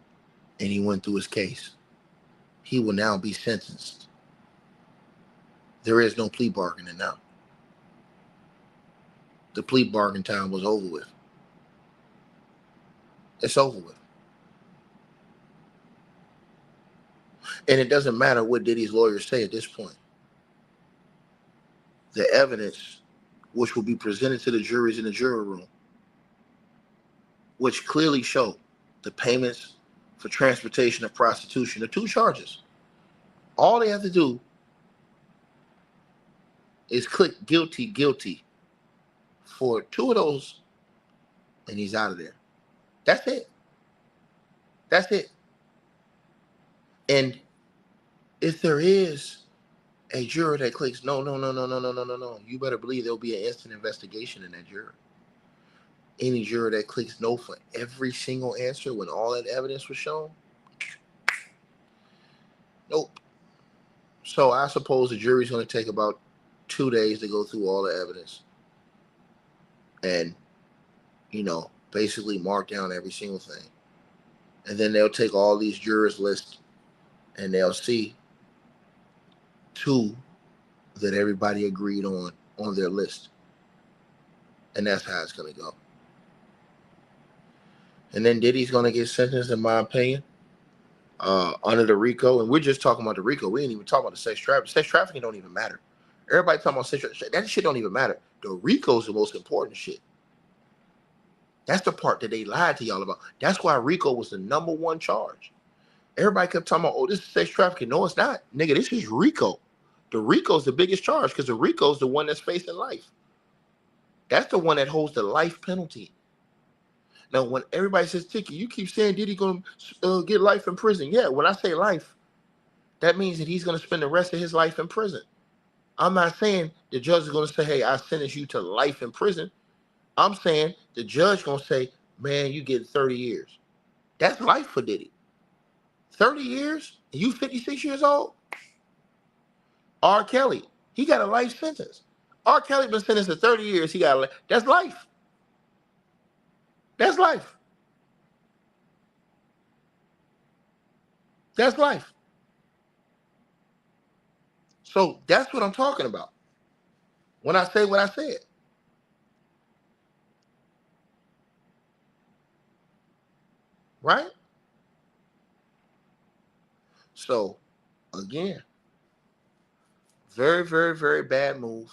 and he went through his case. He will now be sentenced. There is no plea bargaining now. The plea bargain time was over with. It's over with. And it doesn't matter what Diddy's lawyers say at this point. The evidence, which will be presented to the juries in the jury room, which clearly show the payments for transportation of prostitution, the 2 charges. All they have to do is click guilty, guilty for 2 of those, and he's out of there. That's it. That's it. And if there is a juror that clicks no, you better believe there'll be an instant investigation in that juror. Any juror that clicks no for every single answer when all that evidence was shown, nope. So I suppose the jury's going to take about 2 days to go through all the evidence and, basically mark down every single thing. And then they'll take all these jurors' lists and they'll see 2 that everybody agreed on their list. And that's how it's going to go. And then Diddy's going to get sentenced, in my opinion, under the RICO. And we're just talking about the RICO. We ain't even talking about the sex trafficking. Sex trafficking don't even matter. Everybody talking about sex trafficking. That shit don't even matter. The RICO is the most important shit. That's the part that they lied to y'all about. That's why RICO was the #1 charge. Everybody kept talking about, oh, this is sex trafficking. No, it's not. Nigga, this is RICO. The RICO is the biggest charge because the RICO is the one that's facing life. That's the one that holds the life penalty. Now, when everybody says, Tiki, you keep saying Diddy going to get life in prison. Yeah, when I say life, that means that he's going to spend the rest of his life in prison. I'm not saying the judge is going to say, hey, I sentence you to life in prison. I'm saying the judge going to say, man, you get 30 years. That's life for Diddy. 30 years? And you 56 years old? R. Kelly, he got a life sentence. R. Kelly been sentenced to 30 years. He got that's life. That's life. That's life. So that's what I'm talking about when I say what I said. Right? So, again, very, very, very bad move.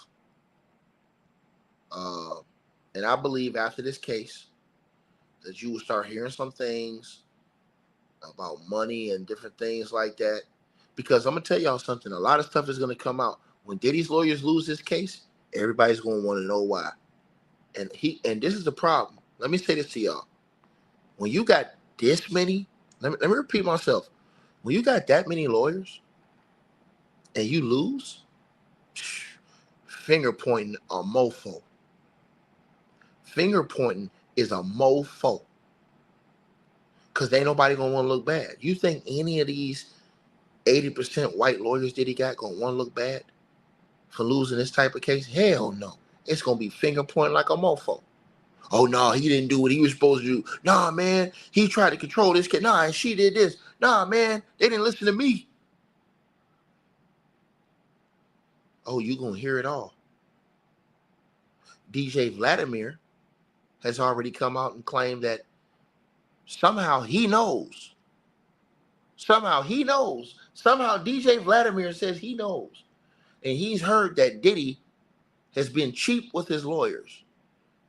And I believe after this case that you will start hearing some things about money and different things like that. Because I'm going to tell y'all something. A lot of stuff is going to come out. When Diddy's lawyers lose this case, everybody's going to want to know why. And this is the problem. Let me say this to y'all. When you got this many, let me repeat myself. When you got that many lawyers and you lose, finger pointing a mofo. Finger pointing is a mofo. Because ain't nobody going to want to look bad. You think any of these 80% white lawyers Diddy got going to want to look bad for losing this type of case? Hell no. It's going to be finger pointing like a mofo. Oh, no, he didn't do what he was supposed to do. Nah, man, he tried to control this kid. Nah, and she did this. Nah, man, they didn't listen to me. Oh, you going to hear it all. DJ Vladimir has already come out and claimed that somehow he knows. Somehow he knows. Somehow DJ Vladimir says he knows. And he's heard that Diddy has been cheap with his lawyers.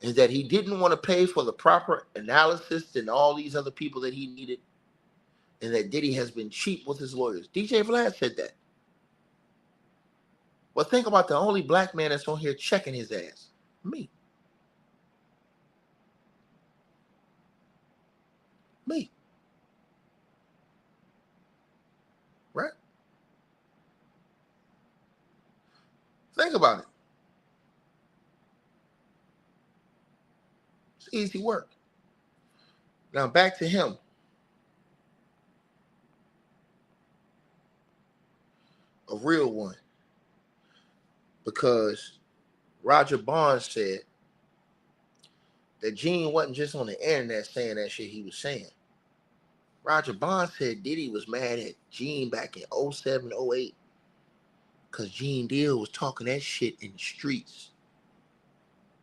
And that he didn't want to pay for the proper analysis and all these other people that he needed. and that Diddy has been cheap with his lawyers. DJ Vlad said that. Well, think about the only black man that's on here checking his ass. Me. Me. Right? Think about it. It's easy work. Now back to him. A real one. Because Roger Barnes said that Gean wasn't just on the internet saying that shit he was saying. Roger Barnes said Diddy was mad at Gean back in 07, 08 because Gean Deal was talking that shit in the streets.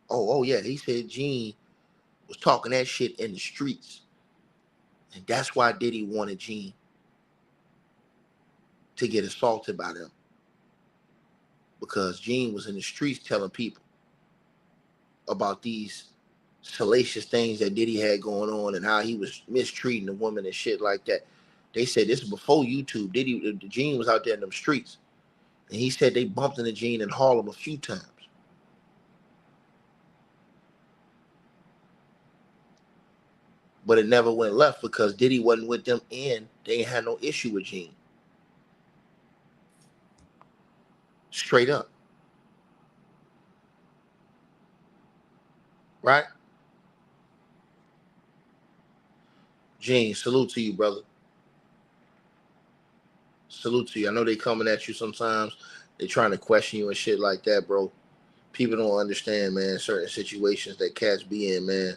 Oh yeah, he said Gean was talking that shit in the streets. And that's why Diddy wanted Gean to get assaulted by them. Because Gean was in the streets telling people about these salacious things that Diddy had going on and how he was mistreating the woman and shit like that. They said this is before YouTube. Gean was out there in them streets. And he said they bumped into Gean in Harlem a few times. But it never went left because Diddy wasn't with them and they ain't had no issue with Gean. Straight up. Right? Gean, salute to you, brother. Salute to you. I know they coming at you sometimes. They trying to question you and shit like that, bro. People don't understand, man, certain situations that cats be in, man.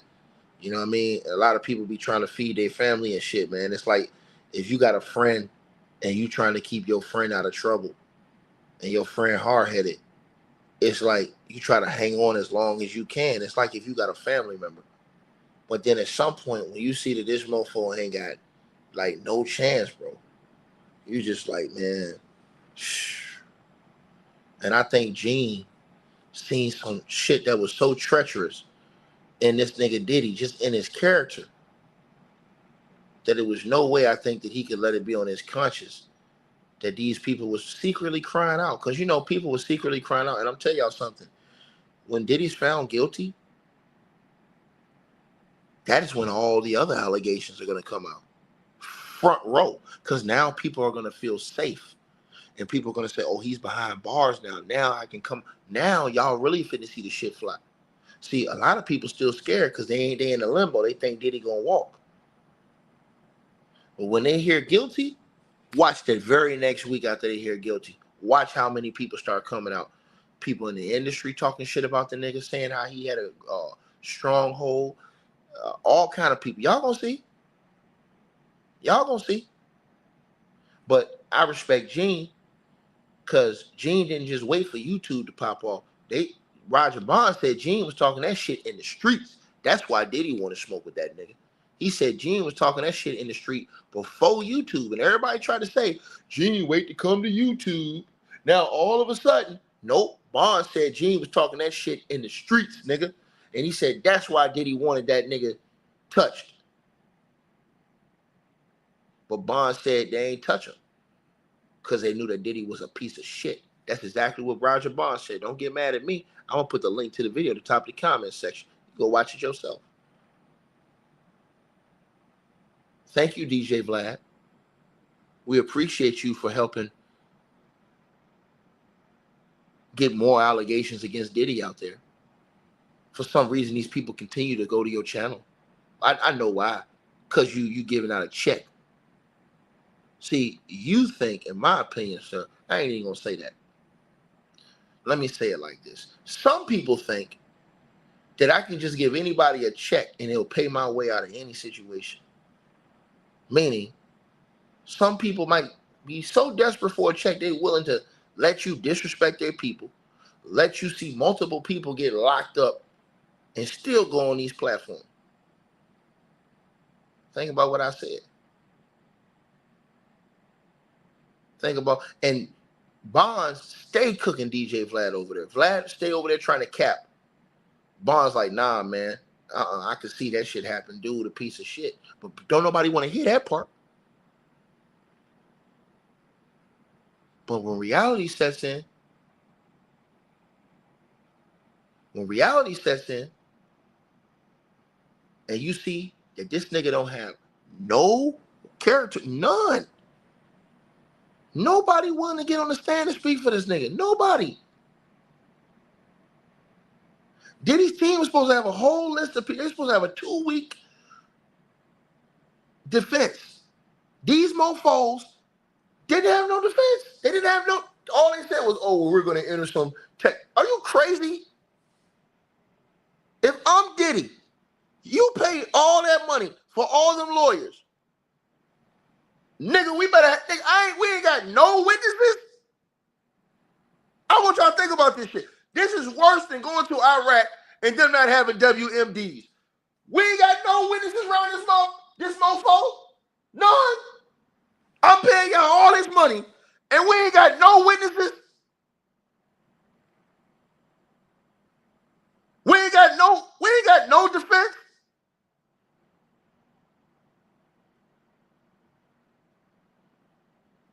You know what I mean? A lot of people be trying to feed their family and shit, man. It's like if you got a friend and you trying to keep your friend out of trouble and your friend hard-headed, it's like you try to hang on as long as you can. It's like if you got a family member. But then at some point, when you see that this mofo ain't got, like, no chance, bro, you just like, man, shh. And I think Gean seen some shit that was so treacherous in this nigga Diddy, just in his character, that it was no way I think that he could let it be on his conscience that these people was secretly crying out. Because, you know, people were secretly crying out. And I'm telling y'all something. When Diddy's found guilty, that is when all the other allegations are going to come out. Front row. Because now people are going to feel safe. And people are going to say, oh, he's behind bars now. Now I can come. Now y'all really finna see the shit fly. See, a lot of people still scared because they in the limbo. They think Diddy going to walk. But when they hear guilty, watch that very next week after they hear guilty. Watch how many people start coming out. People in the industry talking shit about the nigga, saying how he had a stronghold. All kind of people. Y'all gonna see. Y'all gonna see. But I respect Gean because Gean didn't just wait for YouTube to pop off. Roger Bond said Gean was talking that shit in the streets. That's why Diddy want to smoke with that nigga. He said Gean was talking that shit in the street before YouTube. And everybody tried to say, Gean, wait to come to YouTube. Now, all of a sudden, nope. Bond said Gean was talking that shit in the streets, nigga. And he said that's why Diddy wanted that nigga touched. But Bond said they ain't touch him because they knew that Diddy was a piece of shit. That's exactly what Roger Bond said. Don't get mad at me. I'm going to put the link to the video at the top of the comment section. Go watch it yourself. Thank you, DJ Vlad. We appreciate you for helping get more allegations against Diddy out there. For some reason, these people continue to go to your channel. I know why. Because you giving out a check. See, you think, in my opinion, sir, I ain't even going to say that. Let me say it like this. Some people think that I can just give anybody a check and it'll pay my way out of any situation. Meaning, some people might be so desperate for a check, they're willing to let you disrespect their people, let you see multiple people get locked up, and still go on these platforms. Think about what I said. Think about, and Bonds stay cooking DJ Vlad over there. Vlad stay over there trying to cap. Bonds like, nah, man. I could see that shit happen. Dude, a piece of shit. But don't nobody want to hear that part. But when reality sets in, and you see that this nigga don't have no character, none. Nobody willing to get on the stand and speak for this nigga. Nobody. Diddy's team was supposed to have a whole list of people. They're supposed to have a 2-week defense. These mofos didn't have no defense. They didn't have no. All they said was, "Oh, well, we're going to enter some tech." Are you crazy? If I'm Diddy, you paid all that money for all them lawyers. Nigga, we better. We ain't got no witnesses. I want y'all to think about this shit. This is worse than going to Iraq and them not having WMDs. We ain't got no witnesses around this mofo. None. I'm paying y'all all this money, and we ain't got no witnesses. We ain't got no defense.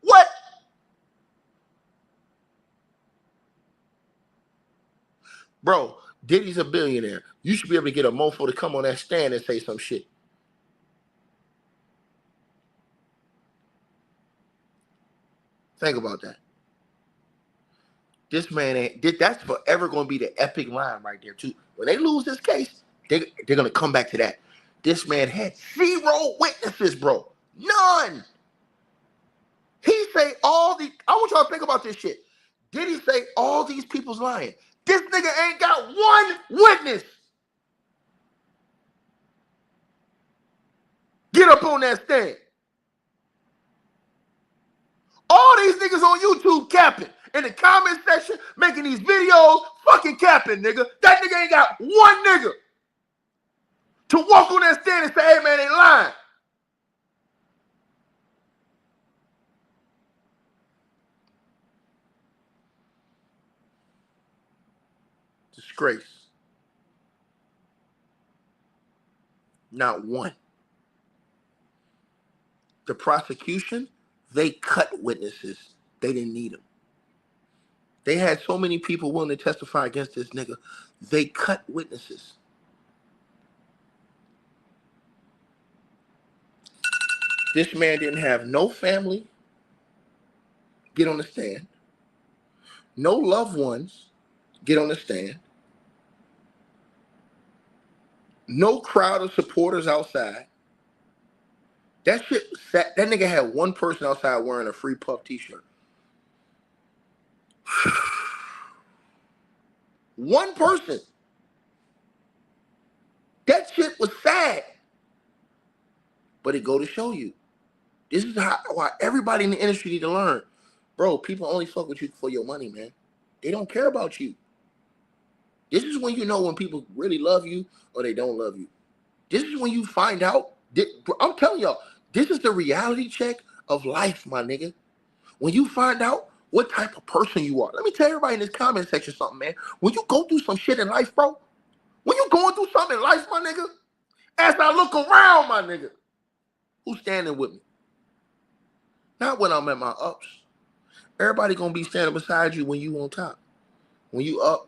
What? Bro, Diddy's a billionaire. You should be able to get a mofo to come on that stand and say some shit. Think about that. This man ain't. That's forever going to be the epic line right there, too. When they lose this case, they're going to come back to that. This man had 0 witnesses, bro. None. He say all the. I want y'all to think about this shit. Did he say all these people's lying? This nigga ain't got 1 witness. Get up on that stand. All these niggas on YouTube capping. In the comment section, making these videos, fucking capping, nigga. That nigga ain't got 1 nigga to walk on that stand and say, "Hey, man, they lying." Disgrace. Not 1. The prosecution, they cut witnesses. They didn't need them. They had so many people willing to testify against this nigga. They cut witnesses. This man didn't have no family get on the stand. No loved ones get on the stand. No crowd of supporters outside. That shit, that nigga had 1 person outside wearing a Free Puff t-shirt. 1 person. That shit was sad. But it go to show you. This is why everybody in the industry need to learn. Bro, people only fuck with you for your money, man. They don't care about you. This is when you know when people really love you or they don't love you. This is when you find out. I'm telling y'all, this is the reality check of life, my nigga. When you find out what type of person you are. Let me tell everybody in this comment section something, man. When you go through some shit in life, bro, when you going through something in life, my nigga, as I look around, my nigga, who's standing with me? Not when I'm at my ups. Everybody gonna be standing beside you when you on top. When you up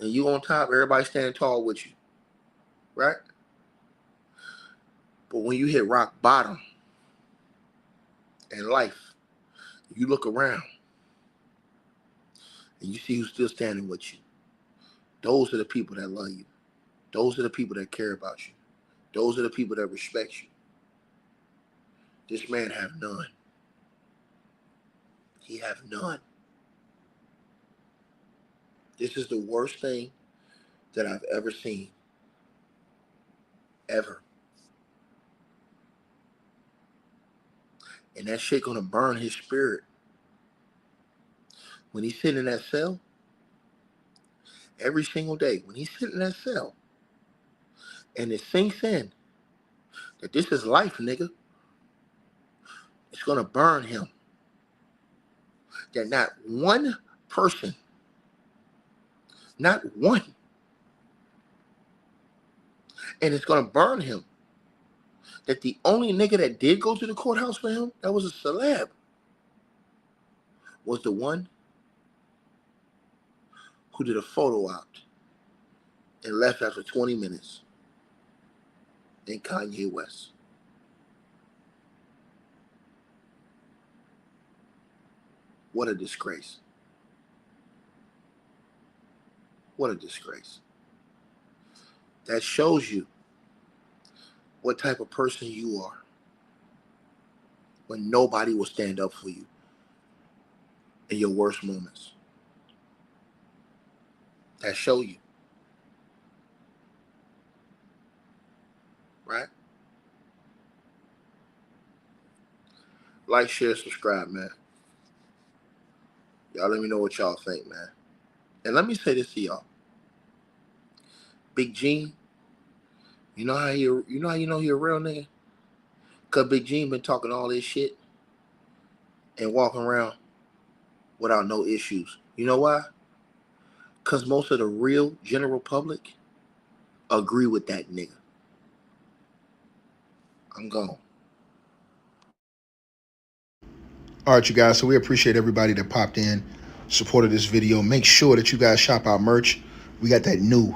and you on top, everybody standing tall with you. Right? But when you hit rock bottom in life, you look around and you see who's still standing with you. Those are the people that love you. Those are the people that care about you. Those are the people that respect you. This man have none. He have none. This is the worst thing that I've ever seen. Ever. And that shit gonna burn his spirit. When he's sitting in that cell, every single day, when he's sitting in that cell, and it sinks in that this is life, nigga, it's gonna burn him. That not 1 person, not 1, and it's gonna burn him that the only nigga that did go to the courthouse for him, that was a celeb, was the one who did a photo op and left after 20 minutes in Kanye West. What a disgrace. What a disgrace. That shows you what type of person you are when nobody will stand up for you in your worst moments. That show you. Right? Like, share, subscribe, man. Y'all let me know what y'all think, man. And let me say this to y'all. Big Gean, you know how he a real nigga? Cause Big Gean been talking all this shit and walking around without no issues. You know why? Cause most of the real general public agree with that nigga. I'm gone. All right, you guys, so we appreciate everybody that popped in, supported this video. Make sure that you guys shop our merch. We got that new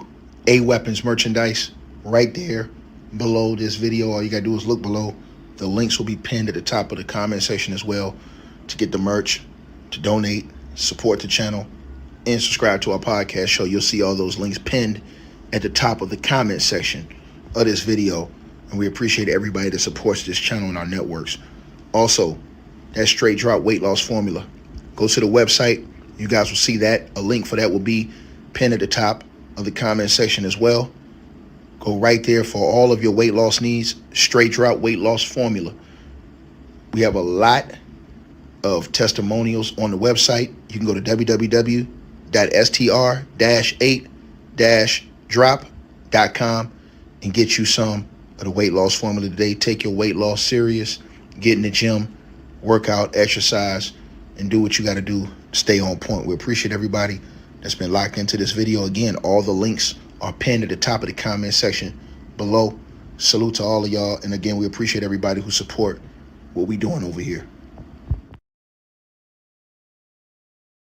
A-Weapons merchandise right there below this video. All you got to do is look below. The links will be pinned at the top of the comment section as well to get the merch, to donate, support the channel, and subscribe to our podcast show. You'll see all those links pinned at the top of the comment section of this video. And we appreciate everybody that supports this channel and our networks. Also, that straight drop weight loss formula. Go to the website. You guys will see that. A link for that will be pinned at the top of the comment section as well. Go right there for all of your weight loss needs. Straight drop weight loss formula. We have a lot of testimonials on the website. You can go to www.str-8-drop.com and get you some of the weight loss formula today. Take your weight loss serious. Get in the gym. Work out, exercise, and do what you got to do. Stay on point. We appreciate everybody that's been locked into this video. Again, all the links are pinned at the top of the comment section below. Salute to all of y'all. And again, we appreciate everybody who support what we doing over here.